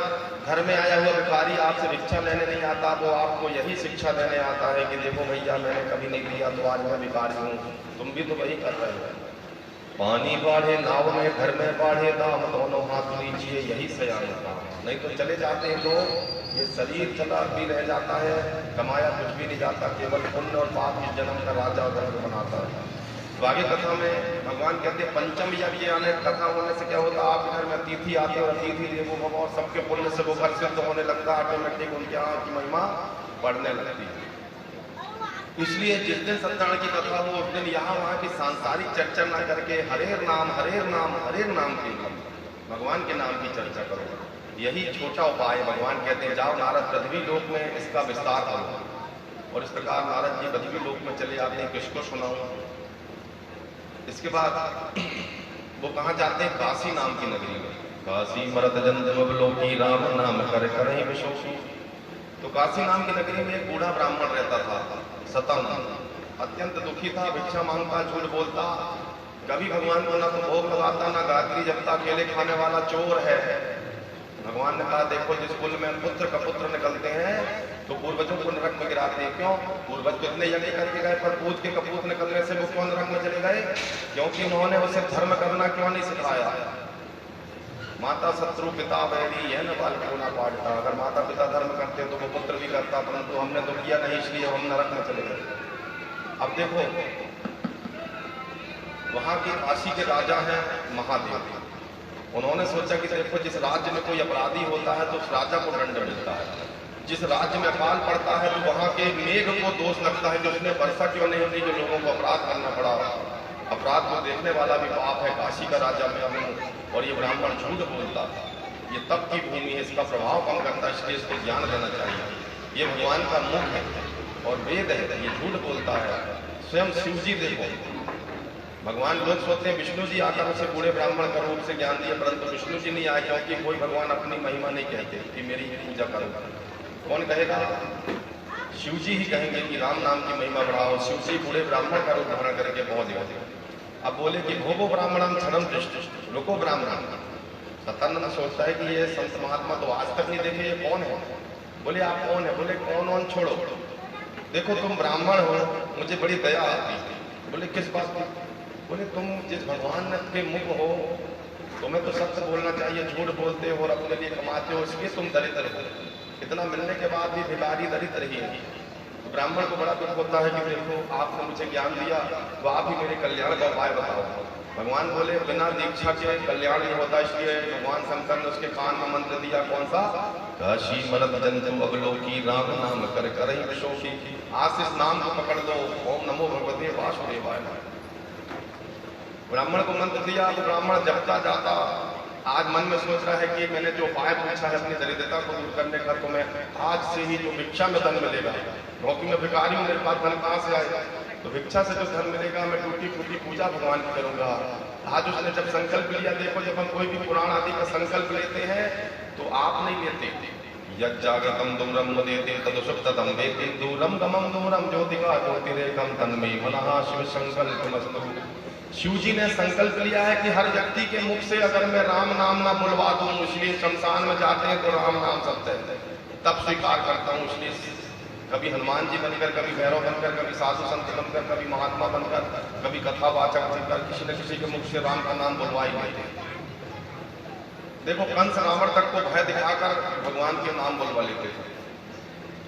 घर में आया हुआ भिखारी आपसे भिक्षा लेने नहीं आता, तो आपको यही शिक्षा देने आता है कि देखो भैया मैंने कभी नहीं लिया तो आज मैं भिखारी हूँ, तुम भी तो वही कर रहे हो। पानी बाढ़े नाव में, घर में बाढ़े दाम, दोनों हाथ लीजिए यही सयाने काम। नहीं तो चले जाते हैं लोग, ये शरीर चला भी रह जाता है, कमाया कुछ भी नहीं जाता, केवल पुण्य और पाप के जन्म का राजा और बनाता है। तो आगे कथा में भगवान कहते हैं पंचम यज्ञ यानी कथा होने से क्या होता है, आपके घर में अतिथि आते और अतिथि देवो भव, और सबके पुण्य से वो घर सिद्ध होने लगता है, ऑटोमेटिक उनके यहाँ की महिमा बढ़ने लगती है। इसलिए जिस दिन सत्यनारायण की कथा हो उस दिन यहाँ वहाँ की सांसारिक चर्चा ना करके हरेर नाम हरेर नाम हरेर नाम के भगवान के नाम की चर्चा करो। यही छोटा उपाय। भगवान कहते हैं जाओ नारद पृथ्वी लोक में इसका विस्तार करो। और इस प्रकार नारद जी पृथ्वी लोक में चले आते हैं, किसको सुनाओ। इसके बाद वो कहाँ जाते हैं, काशी नाम की नगरी में। काशी मरत जन्मलोकी राम नाम कर करहि विशोषी। तो काशी नाम की नगरी में एक बूढ़ा ब्राह्मण रहता था, सतानंद। अत्यंत दुखी था, भिक्षा मांगता, झूठ बोलता, कभी भगवान को ना तो भोग लगाता ना गायत्री जपता, अकेले खाने वाला चोर है। भगवान ने कहा देखो जिस कुल में पुत्र कपुत्र निकलते हैं तो पूर्वजों को नरक में गिराते हैं। क्यों? पूर्वज कितने यज्ञ करके गए, पर पूत के कपूत निकलने से वो क्यों नरक में चले गए? क्योंकि उन्होंने उसे धर्म करना क्यों नहीं सिखाया। माता शत्रु पिता बैरी यह न बाल क्यों ना पाटता। अगर माता पिता धर्म करते तो वो पुत्र भी करता, परंतु हमने तो किया नहीं, इसलिए हम नरक में चले गए। अब देखो वहां के काशी के राजा हैं महादेव। उन्होंने सोचा कि देखो जिस राज्य में कोई अपराधी होता है तो उस राजा को दंड मिलता है। जिस राज्य में अकाल पड़ता है तो वहां के मेघ को दोष लगता है कि उसने वर्षा क्यों नहीं होती, जो लोगों को अपराध करना पड़ा। अपराध को देखने वाला भी पाप है। काशी का राजा मैं हूँ और ये ब्राह्मण झूठ बोलता था। ये तप की भूमि है, इसका प्रभाव कम करता है, इसलिए इसको ज्ञान देना चाहिए। ये भगवान का मुख है और वेद है, ये झूठ बोलता है। स्वयं शिव जी देखो, भगवान लोग सोचते हैं विष्णु जी आकर उसे बूढ़े ब्राह्मण का रूप से ज्ञान दिया, परंतु विष्णु जी नहीं आए, क्योंकि कोई भगवान अपनी महिमा नहीं कहते कि मेरी पूजा करो। कौन कहेगा? शिव जी ही कहेंगे कि राम नाम की महिमा बढ़ाओ। शिव जी बूढ़े ब्राह्मण का रूप धारण करके बहुत ही। अब बोले कि भोगो ब्राह्मणम क्षणम दृष्ट रुको ब्राह्मण। सतानंद सोचता है कि ये संत महात्मा तो आज तक नहीं देखे, ये कौन है? बोले आप कौन है? बोले कौन छोड़ो, देखो तुम ब्राह्मण हो, मुझे बड़ी दया आती है। बोले किस बात की? बोले तुम जिस भगवान के मुख हो, तुम्हें तो सत्य बोलना चाहिए, झूठ बोलते हो और अपने लिए कमाते हो, इसलिए तुम दरिद्र हो। इतना मिलने के बाद भी भिखारी दरिद्र ही है। तो ब्राह्मण को बड़ा दुख होता है कि देखो आपने मुझे ज्ञान दिया, तो आप ही मेरे कल्याण का उपाय बताओ। भगवान बोले बिना दीक्षा के कल्याण नहीं होता, इसलिए भगवान शंकर ने उसके कान में मंत्र दिया। कौन सा? काशी मरत जन्म अवलोकी राम नाम कर करहि विशोषी। आज इस नाम को पकड़ लो, ओम नमो भगवते वासुदेवाय। ब्राह्मण को मंत्र दिया तो ब्राह्मण जपता जाता। आज मन में सोच रहा है कि मैंने जो उपाय पूछा है अपनी दरिद्रता को दूर करने का, तो मैं आज से ही जो भिक्षा में धन मिलेगा, क्योंकि मैं भिखारी हूँ, मेरे पास धन कहाँ से आएगा, तो भिक्षा से जो धन मिलेगा मैं टूटी फूटी पूजा भगवान की करूंगा। आज उसने जब संकल्प लिया, देखो जब हम कोई भी पुराण आदि का संकल्प लेते हैं तो आप नहीं लेते, यज्जागृतं दूरम मुदेते तदुषुप्तम वेति दूरम गमम दूरम ज्योतिका ज्योतिरेकम तन्मे मनः शिव संकल्पमस्तु। शिव जी ने संकल्प लिया है कि हर व्यक्ति के मुख से अगर मैं राम नाम ना बुलवा दूं, इसलिए शमशान में जाते हैं तो राम नाम सत्य है, तब स्वीकार करता हूं। इसलिए कभी हनुमान जी बनकर, कभी भैरव बनकर, कभी साधु संत बनकर, कभी महात्मा बनकर, कभी कथावाचक बनकर किसी न किसी के मुख से राम का नाम बुलवा ही लेते। देखो कंस रावण तक को भय दिखाकर भगवान के नाम बुलवा लेते थे,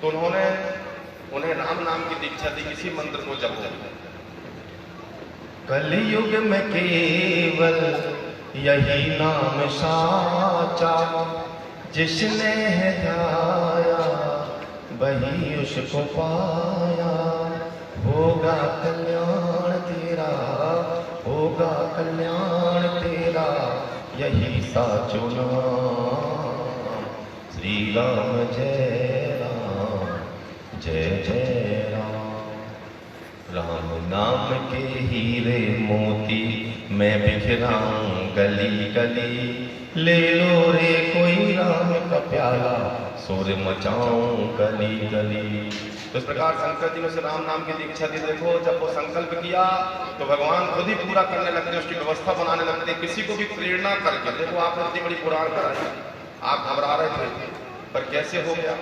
तो उन्होंने उन्हें राम नाम की दीक्षा दी, इसी मंत्र को जपो। कलयुग में केवल यही नाम साचा, जिसने है ध्याया वही उसको पाया, होगा कल्याण तेरा, होगा कल्याण तेरा, यही साचो नाम श्री राम जय राम जय जय राम। राम नाम के हीरे मोती मैं बिखराऊं गली गली, ले लो रे कोई राम का प्याला शोर मचाऊं गली गली। तो इस प्रकार शंकर जी ने उसे राम नाम की दीक्षा दी। देखो जब वो संकल्प किया तो भगवान खुद ही पूरा करने लगते, उसकी व्यवस्था बनाने लगते, किसी को भी प्रेरणा करके। देखो आपने इतनी बड़ी पुराण कराई, आप घबरा रहे थे, पर कैसे हो गया?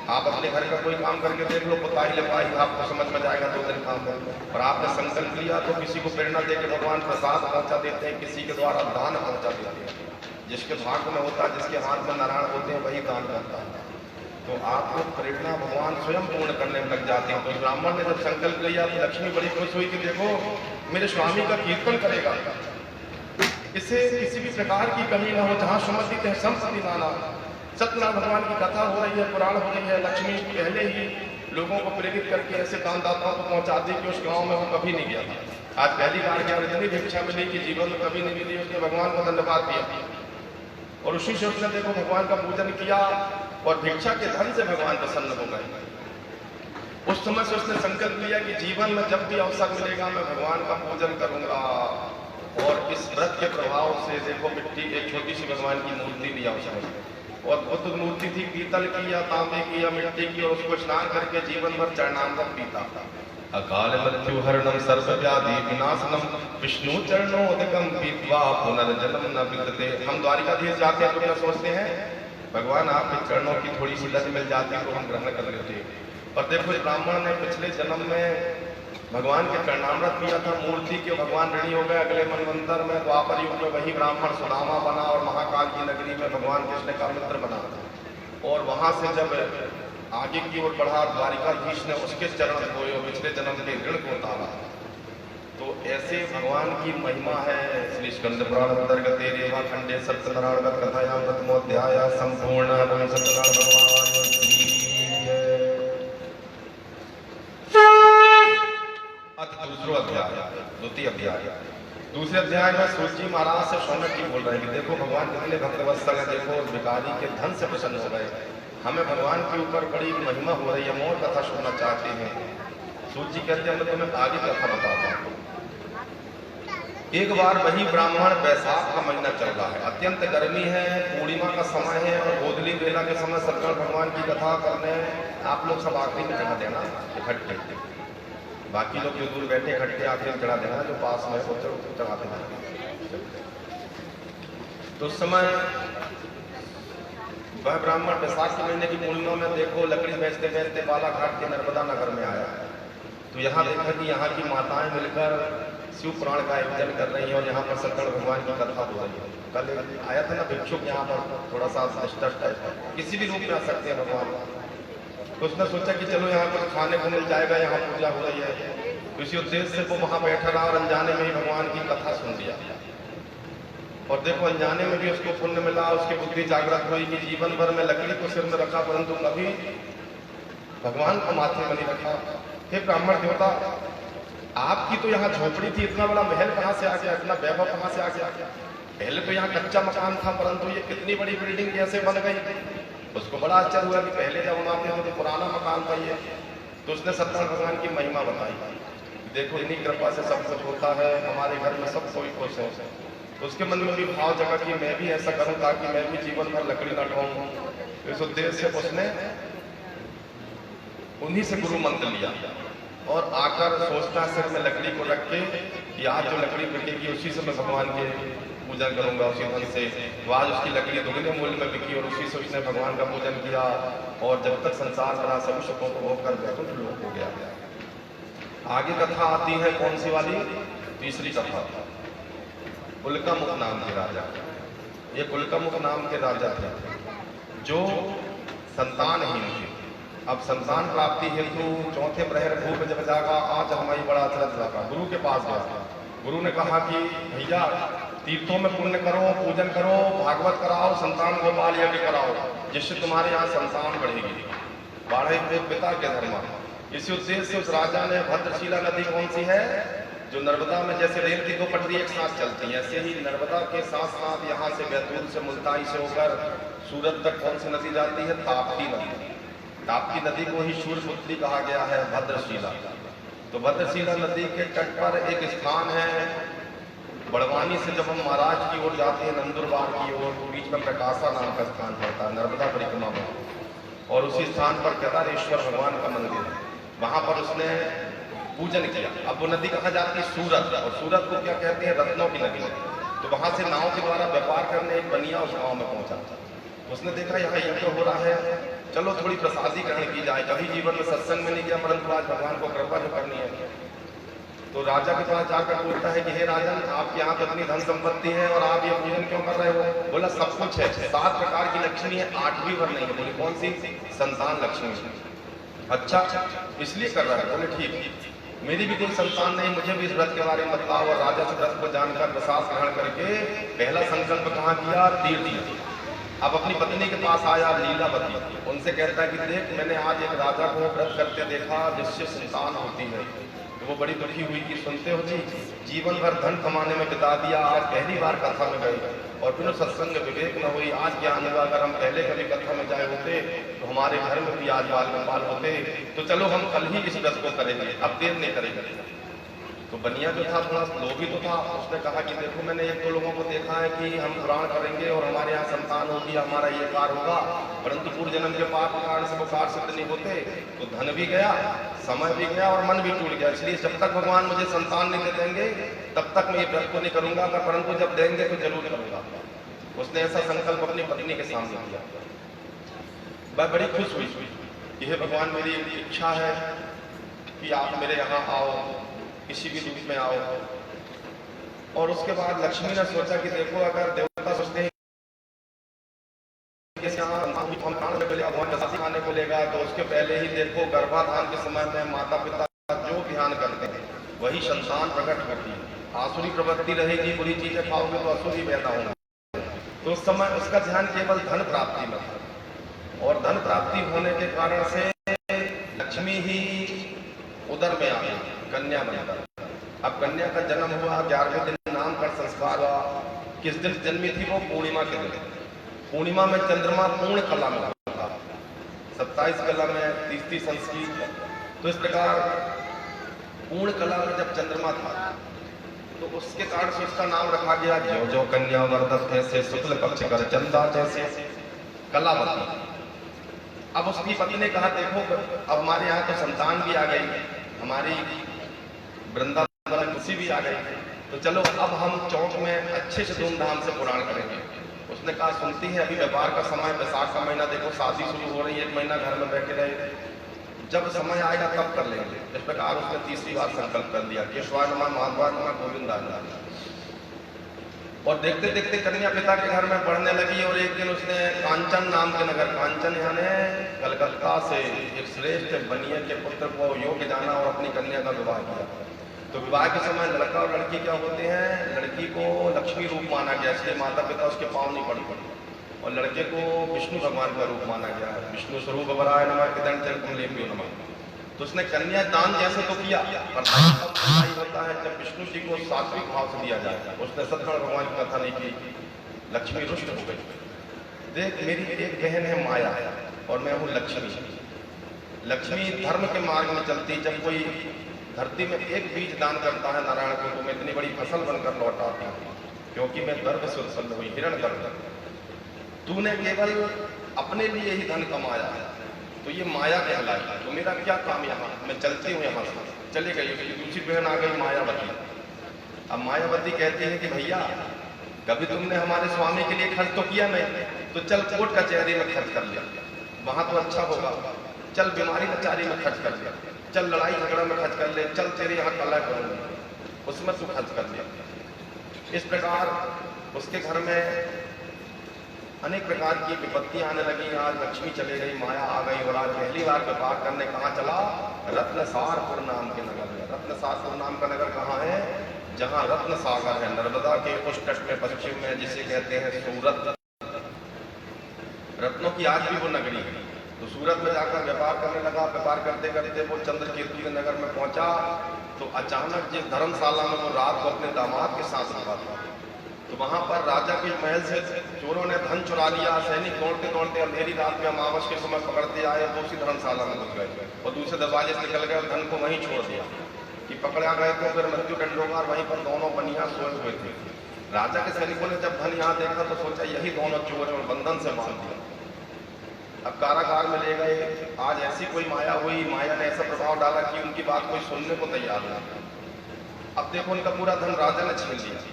आप अपने घर का कोई काम करके देख लो, पुताई लिपाई आपको समझ में जाएगा 2 दिन काम में। पर आपने संकल्प लिया तो किसी को प्रेरणा देकर भगवान प्रसाद पहुंचा देते हैं, किसी के द्वारा दान पहुंचा देते हैं। जिसके भाग्य में होता है, जिसके हाथ में नारायण होते हैं, वही दान करता है। तो आपको प्रेरणा भगवान स्वयं पूर्ण करने में लग जाते हैं। तो ब्राह्मण ने जब संकल्प लिया तो लक्ष्मी बड़ी खुश हुई कि देखो मेरे स्वामी का कीर्तन करेगा, इससे किसी भी प्रकार की कमी न हो, जहाँ सुमति तह संपत्ति नाना। सत्यनारायण भगवान की कथा हो रही है, पुराण हो रही है, लक्ष्मी पहले ही लोगों को प्रेरित करके ऐसे दानदाताओं को पहुंचा दी कि उस गांव में वो कभी नहीं गया था। आज पहली बार क्या इतनी भिक्षा मिली कि जीवन में कभी नहीं मिली, उसने भगवान को धन्यवाद दिया। और उसी से उसने देखो भगवान का पूजन किया और भिक्षा के धन से भगवान प्रसन्न हो गए। उस समय से उसने संकल्प लिया कि जीवन में जब भी अवसर मिलेगा मैं भगवान का पूजन करूंगा। और इस व्रत के प्रभाव से देखो मिट्टी एक छोटी सी भगवान की मूर्ति लिया उसने, और बुद्ध मूर्ति थी पीतल की या तांबे की या मिट्टी की, और उसको स्नान करके जीवन भर चरणामृत पीता। अकाल मृत्यु हरणम सर्व व्याधि विनाशनम विष्णु चरणोदकम पीत्वा पुनर्जन्म न विद्यते। हम द्वारिकाधीश जाते हैं तो क्या सोचते हैं, भगवान आपके चरणों की थोड़ी सी लत मिल जाती तो हम ग्रहण कर लेते। और देखो इस ब्राह्मण ने पिछले जन्म में भगवान के चरणामृत पिया था, मूर्ति के भगवान ऋणी हो गए। अगले मनवंतर में द्वापर युग में वही ब्राह्मण सुदामा बना और महाकाल की नगरी में भगवान कृष्ण का मित्र बना। और वहां से जब आगे की ओर बढ़ा द्वारिकाधीश ने उसके चरण धोए और पिछले जन्म के ऋण को उतारा। तो ऐसे भगवान की महिमा है। श्री स्कंद पुराण अंतर्गत रेवा खंडे सत्यनारायण कथाया प्रथमोध्याय संपूर्ण सत्यनारायण भगवान दूसरा अध्याय, द्वितीय अध्याय। दूसरे अध्याय में सूर्य महाराज से शौनक जी बोल रहे हैं कि देखो भगवान कितने भक्तवत्सल है, देखो भिखारी के धन से प्रसन्न हो गए, हमें भगवान के ऊपर बड़ी महिमा हो रही है, और कथा सुनना चाहते हैं। सूर्य जी कहते हैं मैं तुम्हें आगे कथा बताता हूँ। एक बार वही ब्राह्मण, बैसाख का महीना चल रहा है, अत्यंत गर्मी है, पूर्णिमा का समय है और गोधली बेला के समय सत्यनारायण भगवान की कथा करने आप लोग सब आखिरी में चढ़ा देना इकट्ठे, बाकी लोग जो दूर बैठे इकट्ठे आखिरी में चढ़ा देना, जो पास में वो चढ़ा देना। तो उस समय वह ब्राह्मण बैसाख के महीने की पूर्णिमा में देखो लकड़ी बेचते बेचते बालाघाट के नर्मदा नगर में आया। तो यहाँ देखा कि यहाँ की माताएं मिलकर शिव पुराण का आयोजन कर रही हैं और यहाँ पर सत्यनारायण भगवान की कथा हो रही है। कल आया था ना भिक्षुक यहाँ पर, थोड़ा सा डिस्टर्ब है, किसी भी रूप में आ सकते हैं भगवान। तो उसने सोचा कि चलो यहाँ कुछ खाने को मिल जाएगा, यहाँ पूजा हो रही है। इसी उद्देश्य से वो वहाँ बैठा रहा और अनजाने में ही भगवान की कथा सुन लिया। और देखो अनजाने में भी उसको पुण्य मिला, उसकी बुद्धि जागृत हुई कि जीवन भर में लकड़ी को सिर में रखा परंतु कभी भगवान को माथे में नहीं रखा। हे ब्राह्मण देवता, आपकी तो यहाँ झोपड़ी थी, इतना बड़ा महल कहाँ से आ गया, इतना वैभव कहाँ से आ गया? पहले तो यहाँ कच्चा मकान था परंतु ये कितनी बड़ी बिल्डिंग कैसे बन गई? उसको बड़ा आश्चर्य हुआ कि पहले जब हम आते थे तो पुराना मकान था ये। तो उसने सत्यनारायण भगवान की महिमा बताई। देखो इन्हीं कृपा से सब कुछ होता है, हमारे घर में सब कोई खुश है। तो उसके मन में भी भाव जगा कि मैं भी ऐसा करूं ताकि मैं भी जीवन भर लकड़ी न ढोऊं। इस उद्देश्य से उसने उन्हीं से गुरु मंत्र लिया और आकर सोचता सिर में लकड़ी को रख के कि आज जो लकड़ी बिकेगी उसी से मैं भगवान के पूजन करूंगा, उसी धन से। तो आज उसकी लकड़ी दुगने मूल्य में बिकी और उसी से उसने भगवान का पूजन किया और जब तक संसार बना सभी सुखों को भोग कर बैकुंठ लोक हो गया। आगे कथा आती है कौन सी वाली? तीसरी कथा, कुलकामुख नाम के राजा। ये कुलकामुख नाम के राजा थे जो संतानहीन थे। अब संतान प्राप्ति हेतु चौथे प्रहर भूप जब जागा, आज हमारी बड़ा अचरज लगा। गुरु के पास गया। गुरु ने कहा कि भैया तीर्थों में पुण्य करो, पूजन करो, भागवत कराओ, संतान गोपाल यज्ञ कराओ, जिससे तुम्हारे यहाँ संतान बढ़ेगी। बाढ़े पिता के धर्म। इसी उद्देश्य से उस राजा ने भद्रशिला नदी कौन सी है? जो नर्मदा में जैसे रेल की दो पटरी एक साथ चलती हैं, ऐसे ही नर्मदा के साथ साथ यहाँ से बैतूल से मुल्ताई से होकर सूरत तक कौन सी नदी जाती है? ताप्ती नदी। ताप्ती नदी को ही शूरपुत्री कहा गया है, भद्रशिला। तो भद्रशिला नदी के तट पर एक स्थान है, बड़वानी से जब हम महाराष्ट्र की ओर जाते हैं, नंदुरबार की ओर, बीच में प्रकाशा नाम का स्थान पड़ता है नर्मदा परिक्रमा में, और उसी स्थान पर केदारेश्वर भगवान का मंदिर है। वहां पर उसने पूजन किया। अब वो नदी कहाँ जाती है? सूरत। और सूरत को क्या कहते हैं? रत्नों की नदी। तो वहां से नाव के द्वारा व्यापार करने एक बनिया उस गांव में पहुंचा। उसने देखा यहाँ यज्ञ हो रहा है, चलो थोड़ी प्रसादी ग्रहण की जाए। कभी जीवन में सत्संग में नहीं किया, परंतु आज भगवान को कृपा जो करनी है। तो राजा के पास जाकर पूछता है कि हे राजन, आपके यहाँ तो इतनी धन संपत्ति है और आप ये पूजन क्यों कर रहे हो? बोला सब कुछ है, 7 प्रकार की लक्ष्मी है, 8वीं वर नहीं है। बोले कौन सी? संतान लक्ष्मी। अच्छा, इसलिए कर रहा है? बोले ठीक, मेरी भी कोई संतान नहीं, मुझे भी इस व्रत के बारे में बताओ। और राजा से व्रत को जानकर प्रसाद ग्रहण करके पहला संकल्प कहाँ किया? तीर्थ। अब अपनी पत्नी के पास आया लीलावती, उनसे कहता है कि देख, मैंने आज एक राजा को व्रत करते देखा जिससे संतान होती है। तो वो बड़ी दुखी हुई कि सुनते हो जी, जीवन भर धन कमाने में बिता दिया, आज पहली बार कथा में गए और बिना सत्संग विवेक न हुई। आज ज्ञान हुआ, अगर हम पहले कभी कथा में जाए होते तो हमारे घर में भी आज बाल गोपाल होते। तो चलो हम कल ही इस व्रत को करेंगे, अब देर नहीं करेंगे। तो बनिया जो था थोड़ा लोभी तो था, उसने कहा कि देखो, मैंने 1-2 लोगों को देखा है कि हम पुराण करेंगे और हमारे यहाँ संतान होगी, हमारा ये कार्य होगा, परंतु पूर्व जन्म के पाप के कारण से वो कार्य सिद्ध नहीं होते। तो धन भी गया, समय भी गया और मन भी टूट गया। इसलिए जब तक भगवान मुझे संतान नहीं दे देंगे तब तक मैं ये व्रत को नहीं करूंगा, परंतु जब देंगे तो जरूर करूंगा। उसने ऐसा संकल्प अपनी पत्नी के सामने किया। वह बड़ी खुश हुई कि हे भगवान, मेरी इच्छा है कि आप मेरे यहाँ आओ, किसी भी रूप में आओ। और उसके बाद लक्ष्मी ने सोचा कि देखो, अगर देवता सोचते हैं कि हम प्रसादी खाने को लेगा, तो उसके पहले ही देखो गर्भाधान के समय में माता पिता जो ध्यान करते हैं वही संतान प्रकट करती है। आसुरी प्रवृत्ति रहेगी, बुरी चीजें खाओगे तो असुरी पैदा होगा। तो उस समय उसका ध्यान केवल धन प्राप्ति में था, और धन प्राप्ति होने के कारण से लक्ष्मी ही उदर में आ गई, कन्या बनकर। अब कन्या का जन्म हुआ, 11वें दिन नाम का संस्कार हुआ। किस दिन जन्मी थी वो? पूर्णिमा के दिन। पूर्णिमा में चंद्रमा पूर्ण कला में था, 27 कला में 30 अंश की। तो इस प्रकार पूर्ण कला में जब चंद्रमा था तो उसके कारण से उसका नाम रखा गया जो जो कन्या वर्धत है से शुक्ल पक्ष कर चंदा जैसे कलावती। अब उसकी पति ने कहा देखो, अब हमारे यहाँ तो संतान भी आ गई, हमारी वृंदावन खुशी भी आ गई, तो चलो अब हम चौक में अच्छे से धूमधाम से पुराण करेंगे। उसने कहा सुनती है अभी व्यापार का समय, बैसाख का महीना, देखो शादी शुरू हो रही है, 1 महीना घर में बैठे रहे, जब समय आएगा तब कर लेंगे। इस प्रकार उसने तीसरी बार संकल्प कर लिया, केशवाय नमः, माधवाय नमः, गोविंदाय नमः। और देखते देखते कन्या पिता के घर में बढ़ने लगी। और एक दिन उसने कांचन नाम के नगर, कांचन यानी कलकत्ता से एक श्रेष्ठ बनिए के पुत्र को योग्य जाना और अपनी कन्या का विवाह किया। तो विवाह के समय लड़का और लड़की क्या होते हैं? लड़की को लक्ष्मी रूप माना गया, इसलिए माता पिता उसके पाँव नहीं पड़, और लड़के को विष्णु भगवान का रूप माना गया है। विष्णु स्वरूप वराय नमः, किदंचलकुमलेभ्यो नमः। तो उसने कन्या दान जैसे तो किया, पर दान होता है जब विष्णु जी को सात्विक भाव से दिया जाए। उसने सत्यनारायण भगवान की कथा नहीं की, लक्ष्मी रुष्ट हो गई। देख, मेरी एक बहन है माया और मैं हूँ लक्ष्मी। लक्ष्मी धर्म के मार्ग में चलती, जब कोई धरती में एक बीज दान करता है नारायण को, तो मैं इतनी बड़ी फसल बनकर लौट आती हूँ। क्योंकि मैं गर्भ से उत्पन्न हुई, हिरण गर्भ। तूने केवल अपने लिए ही धन कमाया, तो ये माया कहलाई। तो मेरा क्या काम यहाँ, मैं चलती हूँ यहाँ से। चले गई, दूसरी बहन आ गई मायावती। अब मायावती कहती है कि भैया कभी तुमने हमारे स्वामी के लिए खर्च तो किया नहीं, तो चल कोर्ट कचहरी में खर्च कर लिया, वहां तो अच्छा होगा। चल बीमारी लाचारी में खर्च कर लिया, चल लड़ाई झगड़ा में खर्च कर ले, चल तेरे यहाँ कला करूंगी, उसमें तू खर्च कर लिया। इस प्रकार उसके घर में अनेक प्रकार की विपत्ति आने लगी। आज लक्ष्मी चले गई, माया आ गई, और आज पहली बार व्यापार करने कहाँ चला, रत्नसारपुर नाम के नगर में। रत्नसारपुर नाम का नगर कहाँ है, जहाँ रत्न सागर है, नर्मदा के उस तट में पश्चिम में, जिसे कहते हैं सूरत। रत्नों की आज भी वो नगरी है। तो सूरत में जाकर व्यापार करने लगा। व्यापार करते करते वो चंद्रकेतु के नगर में पहुंचा, तो अचानक जिस धर्मशाला में वो रात को अपने दामाद के साथ रुका था, तो वहां पर राजा के महल से चोरों ने धन चुरा लिया। सैनिक दौड़ते दौड़ते अंधेरी रात में अमावस के समय पकड़ते आए, वो उसी धर्मशाला में घुस गए और दूसरे दरवाजे से निकल गए और धन को वहीं छोड़ दिया कि पकड़ा गए तो फिर मृत्यु दंड होगा। और वहीं पर दोनों बनिया सोए हुए थे। राजा के सैनिकों ने जब धन यहाँ देखा तो सोचा यही दोनों चोर और बंधन से बांध दिया। अब कारागार में ले गए। आज ऐसी कोई माया हुई, माया ने ऐसा प्रभाव डाला कि उनकी बात कोई सुनने को तैयार नहीं। अब देखो उनका पूरा धन राजा ने छीन लिया।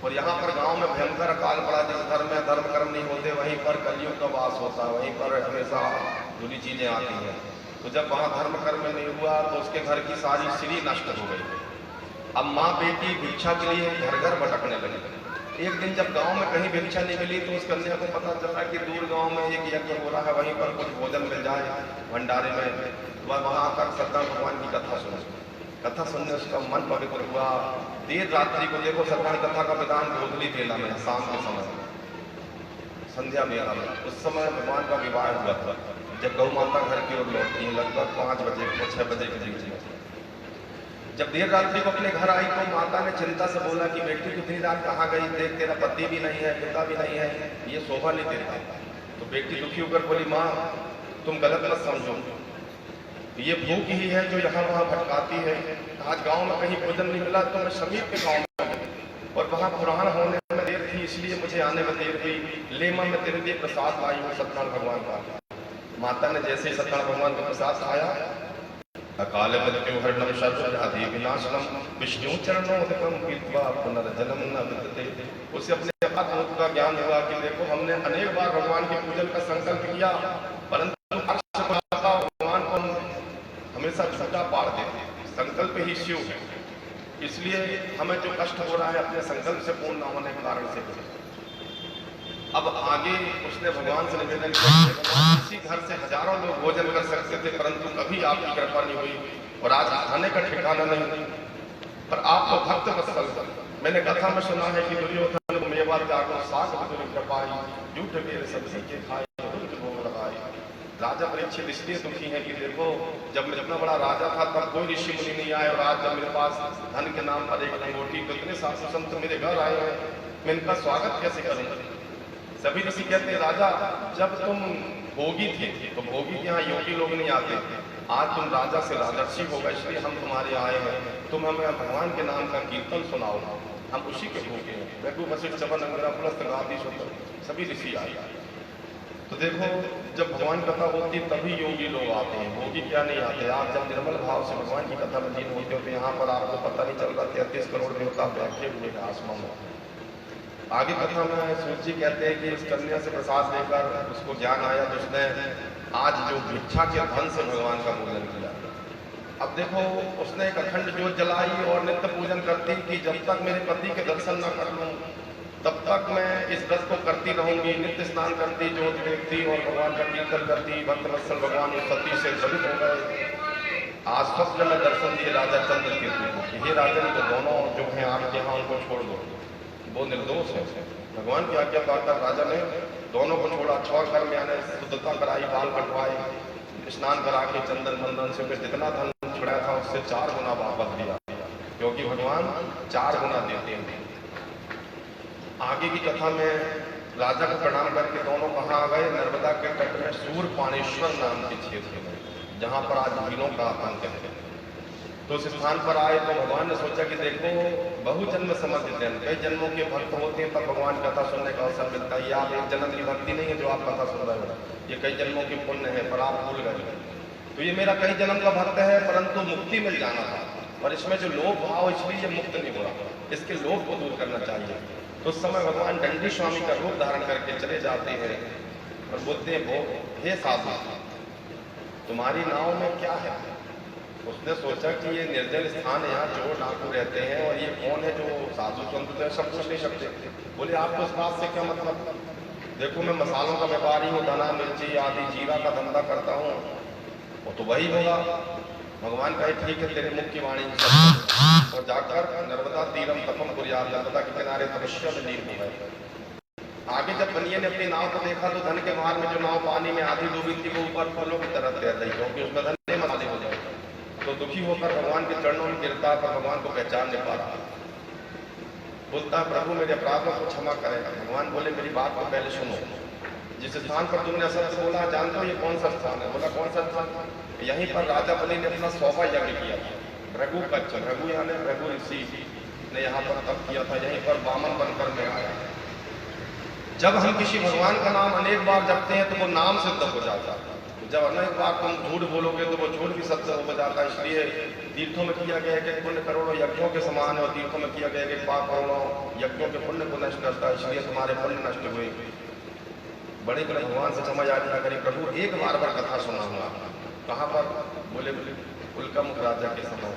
और यहाँ पर गांव में भयंकर अकाल पड़ा। जिस घर में धर्म कर्म नहीं होते वहीं पर कलयुग का वास होता है, वहीं पर हमेशा बुरी चीजें आती हैं। तो जब वहाँ धर्म कर्म नहीं हुआ तो उसके घर की सारी श्री नष्ट हो गई। अब माँ बेटी भिक्षा के लिए घर घर भटकने लगी। एक दिन जब गांव में कहीं भिक्षा नहीं मिली तो उस कन्या को पता चला कि दूर गांव में एक यज्ञ हो रहा है, वहीं पर कुछ भोजन मिल जाए भंडारे में। वह वहां आकर सत्यनारायण भगवान की कथा सुनी। कथा सुनने उसका मन पवित्र हुआ। देर रात्रि को देखो सत्यनारायण कथा का विधान गोधली बेला में, शाम के समय, संध्या बेला में, उस समय भगवान का विवाह हुआ था। जब गौ माता घर की ओर लौटती है लगभग 5 बजे को 6 बजे के बीच में, जब देर रात्रि को अपने घर आई तो माता ने चिंता से बोला कि बेटी कितनी रात कहाँ गई, देख तेरा पति भी नहीं है, पिता भी नहीं है, ये शोभा नहीं देता। तो बेटी दुखी होकर बोली, माँ तुम गलत मत समझो, ये भूख ही है जो यहाँ वहाँ भटकाती है। आज गांव में कहीं भोजन नहीं मिला तो मैं समीप के गांव में गई और वहाँ पुराण होने में देर थी, इसलिए मुझे आने में देर हुई। ले माँ मैं तेरे लिए प्रसाद लाई हूँ सत्यनारायण भगवान का। माता ने जैसे ही सत्यनारायण भगवान का प्रसाद खाया, अकाल मृत्यु हरणम सर्वव्याधि विनाशनम विष्णु चरणोदकम कृत्वा पुनर्जन्म न विद्यते। उसे अपने आत्म का ज्ञान हुआ कि देखो हमने अनेक बार भगवान के पूजन का संकल्प किया, परंतु भगवान को हमेशा झूठा पार देते। संकल्प ही शिव है, इसलिए हमें जो कष्ट हो रहा है अपने संकल्प से पूर्ण न होने के कारण से। अब आगे उसने भगवान से निवेदन किया, इसी घर से हजारों लोग भोजन कर सकते थे, परंतु कभी आपकी कृपा नहीं हुई और आज खाने का ठिकाना नहीं। पर आप तो भक्त वत्सल, मैंने कथा में सुना है कि दुर्योधन को मेवा त्यागो साग कृपाई, झूठ मेरे सब्जी के खाए भोग लगाए। राजा परीक्षित इसलिए दुखी है कि देखो जब मैं इतना बड़ा राजा था तब कोई ऋषि मुनि नहीं आए, और आज जब मेरे पास धन के नाम पर एक लंगोटी, तो इतने साधु संत मेरे घर आए हैं, मैं इनका स्वागत कैसे करूं। सभी ऋषि कहते हैं राजा जब तुम भोगी थे तो भोगी के यहाँ योगी लोग नहीं आते, आज तुम राजा से राजर्षि होगा, इसलिए हम तुम्हारे आए हैं, तुम हमें भगवान के नाम का कीर्तन सुनाओ, हम उसी के भोगे हैं। रघु वशिष्ठ चवन अंगरा पुलस्त गादी सभी ऋषि आए। तो देखो जब भगवान कथा होती है तभी योगी लोग आते हैं, भोगी क्या नहीं आते। आप जब निर्मल भाव से भगवान की कथा में लीन होते हो तो यहाँ पर आपको पता नहीं चल रहा 33 करोड़ देवता बैठे हुए आसमान में। आगे कथा में सूर्य जी कहते हैं कि इस कन्या से प्रसाद लेकर उसको ज्ञान आया तो उसने आज जो भिक्षा के धन से भगवान का पूजन किया। अब देखो उसने एक अखंड ज्योत जलाई और नित्य पूजन करती कि जब तक मेरे पति के दर्शन न कर लूं तब तक मैं इस व्रत को करती रहूंगी। नित्य स्नान करती, ज्योत देखती और भगवान का कीर्तन करती। भक्त वत्सल भगवान उस सती से चलित हो गए। आज स्वप्न में दर्शन दिए राजा चंद्रकेतु को, हे राजन को दोनों जो है आपके यहाँ उनको छोड़ दो, वो निर्दोष है। भगवान की आज्ञा पाकर राजा ने दोनों को छोड़ा, 6 घर में आने शुद्धता कराई, बाल कटवाए, स्नान करा के चंदन मंदन से जितना धन छुड़ाया था उससे 4 गुना वापस दिया, क्योंकि भगवान 4 गुना देते हैं। आगे की कथा में राजा को प्रणाम करके दोनों कहाँ आ गए, नर्मदा के तट में सूर्यपानेश्वर नाम के क्षेत्र में, जहाँ पर आज भीलों का आतंक है। तो उस स्थान पर आए तो भगवान ने सोचा कि देखो बहु जन्म समर्पित हैं, कई जन्मों के भक्त होते हैं तब भगवान कथा सुनने का अवसर मिलता है। ये आप एक जन्म की भक्ति नहीं है जो आप कथा सुन रहे हो, ये कई जन्मों की पुण्य है, पर आप भूल गए। तो ये मेरा कई जन्म का भक्त है, परंतु मुक्ति मिल जाना था, और इसमें जो लोभ भाव इसलिए ये मुक्त नहीं हो रहा, इसके लोभ को दूर करना चाहिए। तो उस समय भगवान दंडी स्वामी का रूप धारण करके चले जाते हैं और बोलते हैं, वो हे साधु तुम्हारी नाव में क्या है? उसने सोचा कि ये निर्जल स्थान है, यहाँ चोर डाकू रहते हैं, और ये कौन है जो साधु संत तो सब कुछ नहीं सकते। बोले आपको इस बात से क्या मतलब? देखो मैं मसालों का व्यापारी हूँ, धना मिर्ची आदि जीरा का धंधा करता हूँ, वो तो वही होगा। भगवान कहे ठीक है तेरे मुख की वाणी और जाकर नर्मदा तीरम तपम कुरियार, नर्मदा के किनारे तपस्या में लीन हो गए। आगे जब बनिए ने अपनी नाव को देखा तो धन के मार में जो नाव पानी में आधी डूबी थी वो ऊपर फूलों की तरह तैर रही, क्योंकि उसमें धन मसाले हो जाए। तो दुखी होकर भगवान के चरणों में गिरता, पर भगवान को पहचान नहीं पा रहा। बोलता प्रभु मेरे अपराधों को क्षमा करें। भगवान बोले मेरी बात को पहले सुनो, जिस स्थान पर तुमने असत्य बोला जानते हो ये कौन सा स्थान है? बोला कौन सा स्थान? यहीं पर राजा बलि ने अपना 100वां यज्ञ किया था। भृगु कच्छ, भृगु यानी भृगु ऋषि ने यहाँ पर तप किया था, यहीं पर वामन बनकर में आया। जब हम किसी भगवान का नाम अनेक बार जपते हैं तो वो नाम सिद्ध हो जाता है, जब अनेक बार तुम झूठ बोलोगे तो वो झूठ भी सत्य हो जाता है। इसलिए तीर्थों में किया गया कि पुण्य करोड़ों यज्ञों के समान है, और तीर्थों में किया गया कि पाप करोड़ों यज्ञों के पुण्य को नष्ट करता है, इसलिए तुम्हारे पुण्य नष्ट हुए। बड़े बड़े भगवान से क्षमा याचना करी, प्रभु एक बार कथा सुना हुआ। कहाँ पर? बोले उल्कामुख राजा के समय।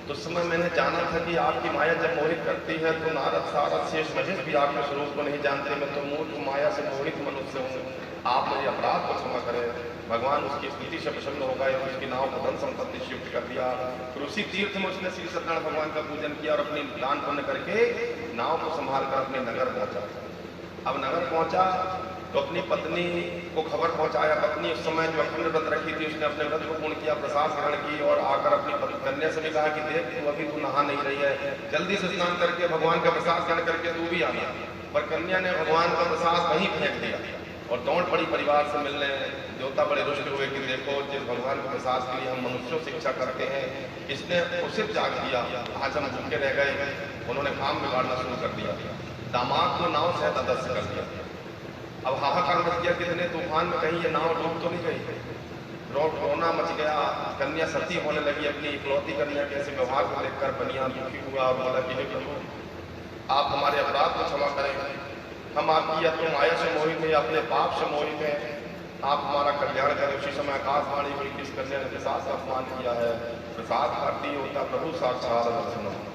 तो उस समय मैंने जाना था कि आपकी माया जब मोहित करती है तो नारद सारद शेष महेश भी आपके स्वरूप को नहीं जानते। मैं तो मूर्ख माया से मोहित मनुष्य हूँ, आप मेरे अपराध को क्षमा करें। भगवान उसकी स्थिति से प्रसन्न हो गए, उसकी नाव को धन संपत्ति से युक्त कर दिया। फिर उसी तीर्थ में उसने श्री सत्यनारायण भगवान का पूजन किया और अपनी दान पुण्य करके नाव को संभाल कर अपने नगर पहुंचा। अब नगर पहुंचा तो अपनी पत्नी को खबर पहुंचाया। पत्नी उस समय जो अखंड व्रत रखी थी उसने अपने व्रत को पूर्ण किया, प्रसाद ग्रहण की, और आकर अपनी कन्या से भी कहा कि देख तू अभी तू नहा नहीं रही है, जल्दी से स्नान करके भगवान का प्रसाद ग्रहण करके तू भी आ गया। पर कन्या ने भगवान का प्रसाद वहीं फेंक दिया और दौड़ पड़ी परिवार से मिलने। देवता बड़े रुष्ट हुए कि देखो जिस भगवान के प्रसाद के लिए हम मनुष्यों से इच्छा करते हैं इसने उचित त्याग किया, आज हम भूखे रह गए। उन्होंने काम बिगाड़ना शुरू कर दिया, दामाद को नाव से तदस्य कर दिया। अब हाहाकार मच गया, कितने तूफान में कहीं ये नाव डूब तो नहीं गई। रोना मच गया, कन्या सती होने लगी। अपनी इकलौती कन्या के ऐसे व्यवहार को देखकर बनिया दुखी हुआ और बोला कि हे प्रभु आप हमारे अपराध को क्षमा करें, हम आपकी या तो माया से मोहित हैं या अपने पाप से मोहित हैं, आप हमारा कल्याण करें। उसी समय आकाशवाणी हुई कि इस कन्या ने प्रसाद का अपमान किया है, प्रसाद खाती होता प्रभु साक्षात दर्शन।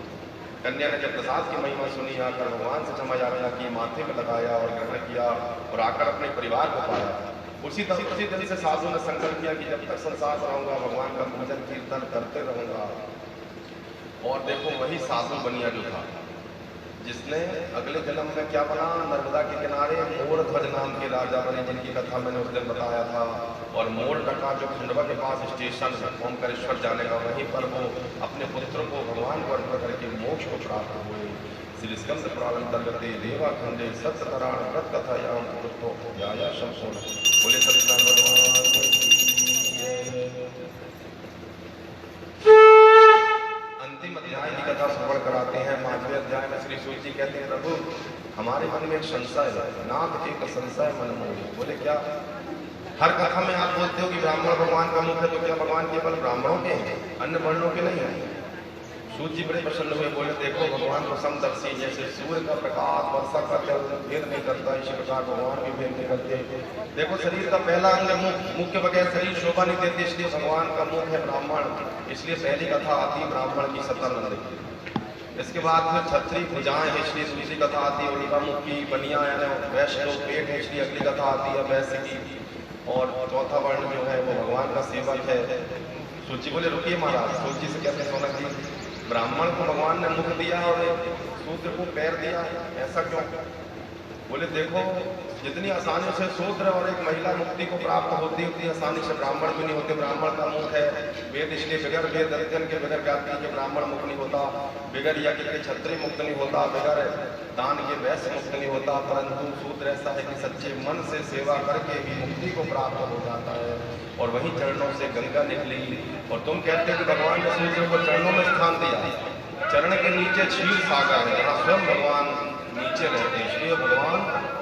कन्या ने जब प्रसाद की महिमा सुनी, आकर भगवान से क्षमा याचना की, माथे में लगाया और ग्रहण किया और आकर अपने परिवार को पाया। उसी दिन से साधु ने संकल्प किया कि जब तक संसार रहूंगा भगवान का पूजन कीर्तन करते रहूंगा। और देखो वही साधु बनिया जो था जिसने अगले जन्म में क्या बना, नर्मदा के किनारे मोर ध्वज नाम के राजा बने, जिनकी कथा मैंने उस दिन बताया था। और मोर टका जो खंडवा के पास स्टेशन ओमकारेश्वर जाने का, वहीं पर वो अपने पुत्र को भगवान को अर्पण करके मोक्ष को प्राप्त हुए। श्री स्कंद पुराण अंतर्गत देवा खंडे सत्यनारायण व्रत कथा याम पुत्रो याया संपूर्ण। बोले सत्यनारायण भगवान की अंतिम अध्याय की कथा श्रवण कराते हैं। 5वें अध्याय में श्री सूत जी कहते हैं प्रभु हमारे मन में एक संशय है, नाथ एक संशय मन में। बोले क्या? हर कथा में आप बोलते हो कि ब्राह्मण भगवान का मुख है, तो क्या भगवान केवल ब्राह्मणों के हैं, अन्य वर्णों के नहीं है? सूत जी बड़े प्रसन्न हुए, बोले देखो भगवान को समदर्शी, जैसे सूर्य का प्रकाश वर्षा का जल भेद नहीं करता, इसी प्रकार भगवान भी भेद नहीं करते। देखो शरीर का पहला अंग मुख, मुख के बगैर शरीर शोभा नहीं देती, इसलिए भगवान का मुख है ब्राह्मण। इसलिए पहली कथा आती है ब्राह्मण की सतानंद की। इसके बाद फिर क्षत्रिय भुजाएं है, इसलिए दूसरी कथा आती है उनका मुख की। बनिया यानी वैश्य लोग पेट है, इसलिए अगली कथा आती है वैश्य की। और चौथा वर्ण जो है वो भगवान का सेवक है। सूची बोले रुकिए महाराज, सूची से कहते सोना जी ब्राह्मण को भगवान ने मुख दिया और शूद्र को पैर दिया, ऐसा क्यों? बोले देखो जितनी आसानी से शूद्र और एक महिला मुक्ति को प्राप्त होती है उतनी आसानी से ब्राह्मण भी नहीं होते। ब्राह्मण का मुख है वेद, इसलिए बगैर वेद अध्ययन के, बगैर ज्ञाति के ब्राह्मण मुक्त नहीं होता, बगैर यज्ञ के क्षत्रिय मुक्त नहीं होता, बगैर दान के वैश्य मुक्त नहीं होता। परंतु शूद्र ऐसा है कि सच्चे मन से सेवा करके भी मुक्ति को प्राप्त हो जाता है। और वही चरणों से गंगा निकली। और तुम कहते हो कि भगवान ने शूद्र को चरणों में स्थान दिया, चरण के नीचे क्षीर सागर है जहाँ स्वयं भगवान नीचे रहते हैं, इसलिए भगवान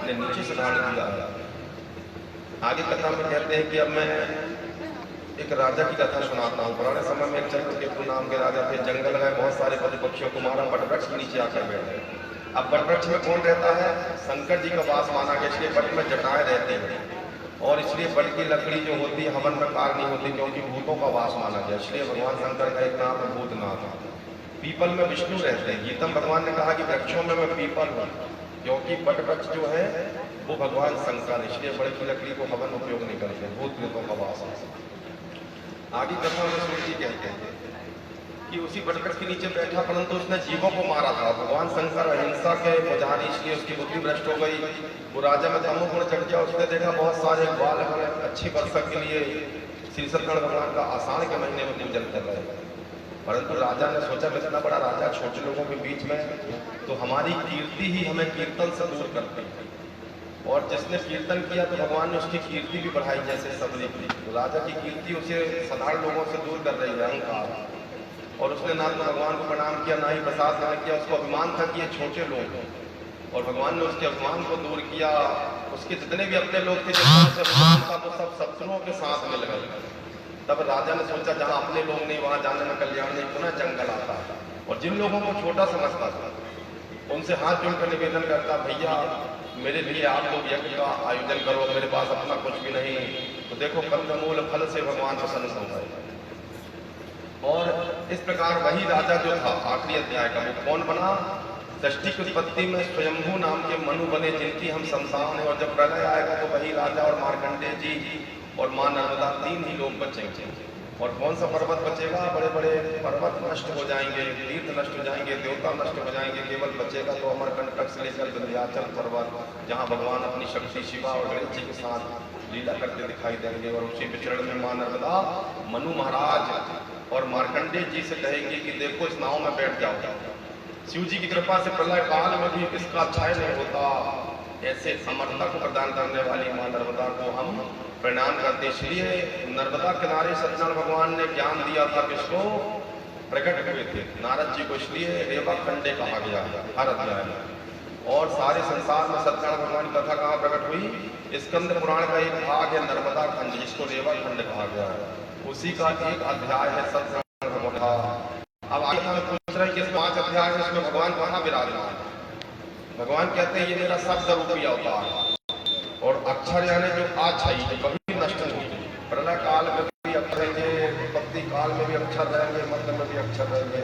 ने नीचे से धारण किया है। आगे कथा में कहते हैं कि अब मैं एक राजा की कथा सुनाता हूँ। पुराने समय में एक चंद्रकेतु नाम के राजा थे। जंगल गए, बहुत सारे पशु पक्षियों को मारा, वटवृक्ष के नीचे आकर बैठे। अब वटवृक्ष में कौन रहता है? शंकर जी का वास माना गया, इसलिए वट में जटाएं रहते हैं। और इसलिए वट की लकड़ी जो होती है हवन में कार नहीं होती, क्योंकि भूतों का वास माना गया, इसलिए भगवान शंकर का एक नाम है भूतनाथ। पीपल में विष्णु रहते हैं। गीतम भगवान ने कहा कि वृक्षों में मैं पीपल हूँ, क्योंकि वट वृक्ष जो है वो भगवान शंकर, इसलिए बड़े की लकड़ी को हवन उपयोग नहीं करते, भूत प्रेतों का वास है। आगे कथा में सूर्य जी कहते हैं कि उसी वट वृक्ष के नीचे बैठा, परंतु उसने जीवों को मारा था। भगवान शंकर अहिंसा के पुजारी, इसलिए उसकी बुद्धि भ्रष्ट हो गई। वो राजा में तमोगुण चढ़ गया। उसने देखा बहुत सारे ग्वाल अच्छी वर्षा के लिए श्री सत्यनारायण भगवान का आषाढ़ के महीने में पूजन कर रहे हैं। परंतु राजा ने सोचा कि इतना बड़ा राजा छोटे लोगों के बीच में, तो हमारी कीर्ति ही हमें कीर्तन से दूर करती है। और जिसने कीर्तन किया तो भगवान ने उसकी कीर्ति भी बढ़ाई, जैसे सबरी की। तो राजा की कीर्ति उसे साधारण लोगों से दूर कर रही है, अहंकार। और उसने ना तो भगवान को प्रणाम किया, ना ही प्रसाद ग्रहण किया। उसको अभिमान था कि ये छोटे लोग, और भगवान ने उसके अभिमान को दूर किया। उसके जितने भी अपने लोग थे जिनसे अभिमान था, वो सब शत्रुओं के साथ मिल गए। तब राजा ने सोचा जहां अपने लोग नहीं वहां जाने में कल्याण नहीं, पुनः जंगल आता है। और जिन लोगों को छोटा समझता था उनसे हाथ जोड़कर निवेदन करता, भैया मेरे लिए आप लोग यज्ञ का आयोजन करो, मेरे पास अपना कुछ भी नहीं। तो देखो कंदमूल फल से भगवान प्रसन्न हो गए। और इस प्रकार वही राजा जो था आखिरी अध्याय का, वो कौन बना? सृष्टि की उत्पत्ति में स्वयंभू नाम के मनु बने, जिनकी हम संतान हैं। और जब प्रलय आएगा तो वही राजा और मार्कंडेय जी और मां नर्मदा, तीन ही लोग बचेंगे। और कौन सा पर्वत बचेगा? बड़े बड़े पर्वत नष्ट हो जाएंगे, तीर्थ नष्ट हो जाएंगे, देवता नष्ट हो जाएंगे। केवल बचेगा तो अमरकंटक से लेकर विंध्याचल पर्वत, जहाँ भगवान अपनी शक्ति शिवा और गणेश जी के साथ लीला करते दिखाई देंगे। और उसी विचरण में मां नर्मदा मनु महाराज और मार्कंडेय जी से कहेंगे कि देखो इस नाव में बैठ जाओ। शिव जी की कृपा से प्रलय काल में भी इसका क्षय नहीं होता। ऐसे समर्था को प्रदान करने वाली मां नर्मदा को हम प्रणाम करते। इसलिए नर्मदा किनारे सत्यनारायण भगवान ने ज्ञान दिया था, किसको? प्रकट हुए थे नारद जी को, इसलिए रेवा खंडे कहा गया हर अध्याय में। और सारे संसार में सत्यनारायण भगवान की कथा कहाँ प्रकट हुई? स्कंद पुराण का एक भाग है नर्मदा खंड, जिसको रेवा खंड कहा गया है। उसी का एक अध्याय है सत्यनारायण भगवान का। अब आगे हमें पूछ रहे हैं कि 5 अध्याय में इसमें भगवान कहाँ विराजमान है? भगवान कहते हैं ये मेरा शब्द रूपी अवतार है। और अक्षर यानी जो आछाई वही नष्ट नहीं होती। प्रलय काल में भी अक्षर रहेंगे, उत्पत्ति काल में भी अक्षर रहेंगे, मध्य में भी अक्षर रहेंगे।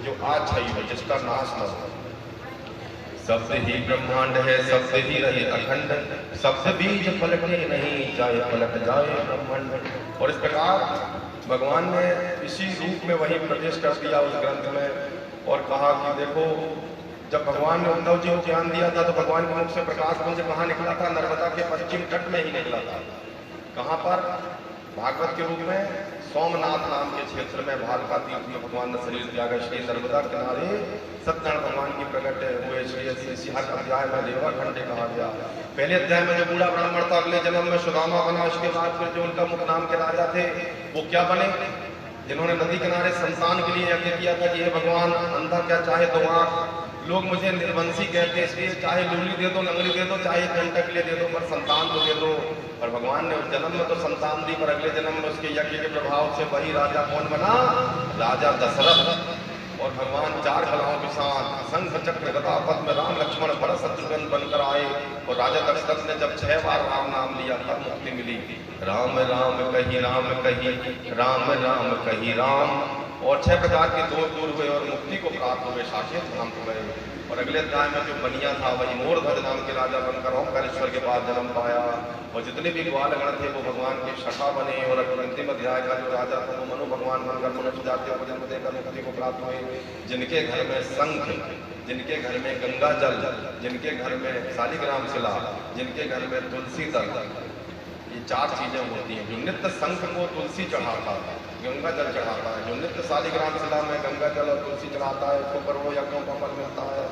जो आछाई है जिसका नाश न हो। शब्द ही ब्रह्मांड है, शब्द ही रहे अखंड, शब्द बीज पलटे नहीं, चाहे पलट जाए ब्रह्मांड। और इस प्रकार भगवान ने इसी रूप में वही प्रवेश कर दिया उस ग्रंथ में। और कहा कि देखो जब भगवान ने उद्धव जी को ज्ञान दिया था तो भगवान के मुख से प्रकाश पुंज कहाँ निकला था? नर्मदा के पश्चिम तट में ही निकला था। कहाँ पर? भागवत के रूप में सोमनाथ नाम के क्षेत्र में भालका तीर्थ में भगवान ने शरीर त्यागा। श्री नर्मदा किनारे सत्यनारायण भगवान की प्रकट हुए। श्री हर अध्याय में रेवा खंडे कहा गया। पहले अध्याय में जो बूढ़ा ब्राह्मण था अगले जन्म में सुदामा बना। उसके बाद फिर जो उनका मुख नाम के राजा थे वो क्या बने? जिन्होंने नदी किनारे संतान के लिए यज्ञ किया था कि हे भगवान अंधा क्या चाहे दो आंख। लोग मुझे निर्वंशी कहते हैं, इसलिए चाहे लूली दे दो, लंगड़ी दे दो, चाहे घंटा के लिए दे दो, पर संतान तो दे दो। पर भगवान ने उस जन्म में तो संतान दी, पर अगले जन्म में उसके यज्ञ के प्रभाव से वही राजा कौन बना? राजा दशरथ। और भगवान 4 कलाओं के साथ शंख चक्र गदा पद्म राम लक्ष्मण बड़ा शत्रुघ्न बनकर आए। और राजा दशरथ ने जब 6 बार राम नाम लिया तब मुक्ति मिली। राम राम कही राम कही, राम राम कही राम। और 6 प्रकार के दोष दूर हुए और मुक्ति को प्राप्त हुए, साकेत धाम को गए। और अगले अध्याय में जो बनिया था वही मोरध्वज नाम के राजा बनकर ओंकारेश्वर के बाद जन्म पाया। और जितने भी ग्वालगण थे वो भगवान के सखा बने। और अंतिम अध्याय का जो राजा था वो मनु भगवान बनकर मनुष्य जातियों को जन्म देकर मुक्ति को प्राप्त हुए। जिनके घर में शंख, जिनके घर में गंगा जल, जिनके घर में शालिग्राम शिला, जिनके घर में तुलसी दल, ये 4 चीजें होती हैं। जो नित्य शंख को तुलसी चढ़ाता है, गंगा जल चढ़ाता है, जो नित्य शालिग्राम शिला में गंगा जल और तुलसी चढ़ाता है उसको पर वो यज्ञों का फल मिलता है।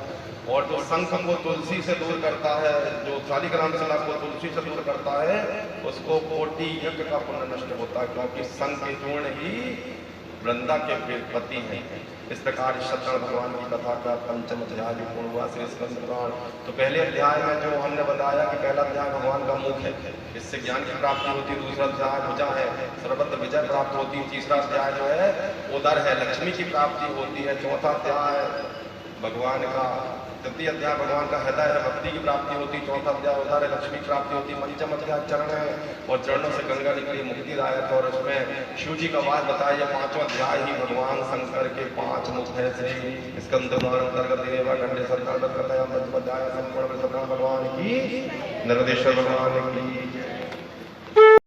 और जो शंख को तुलसी से दूर करता है, जो शालिग्राम शिला को तुलसी से दूर करता है, उसको कोटि यज्ञ का पुण्य नष्ट होता है, क्योंकि शंख के चूर्ण ही वृंदा के पति हैं। इस प्रकार सत्यनारायण भगवान की कथा का पंचम अध्याय जो पूर्ण हुआ श्री स्कंद पुराण। तो पहले अध्याय में जो हमने बताया कि पहला अध्याय भगवान का मुख है, इससे ज्ञान की प्राप्ति होती है। दूसरा अध्याय भुजा है, सर्वत्र विजय प्राप्त होती है। तीसरा अध्याय जो है उदर है, लक्ष्मी की प्राप्ति होती है। चौथा अध्याय भगवान का, तृतीय अध्याय भगवान का हृदय है, भक्ति की प्राप्ति होती है। चौथा अध्याय उदर है, लक्ष्मी की प्राप्ति होती है। पंचम अध्याय चरण है और चरणों से गंगा निकली मुक्तिदायक। और उसमें शिव जी का वाद बताया। 5वां अध्याय ही भगवान शंकर के 5 मुख है। श्री स्कंद पुराण अंतर्गत खंडे संपूर्ण भगवान की, नर्मदेश्वर भगवान की।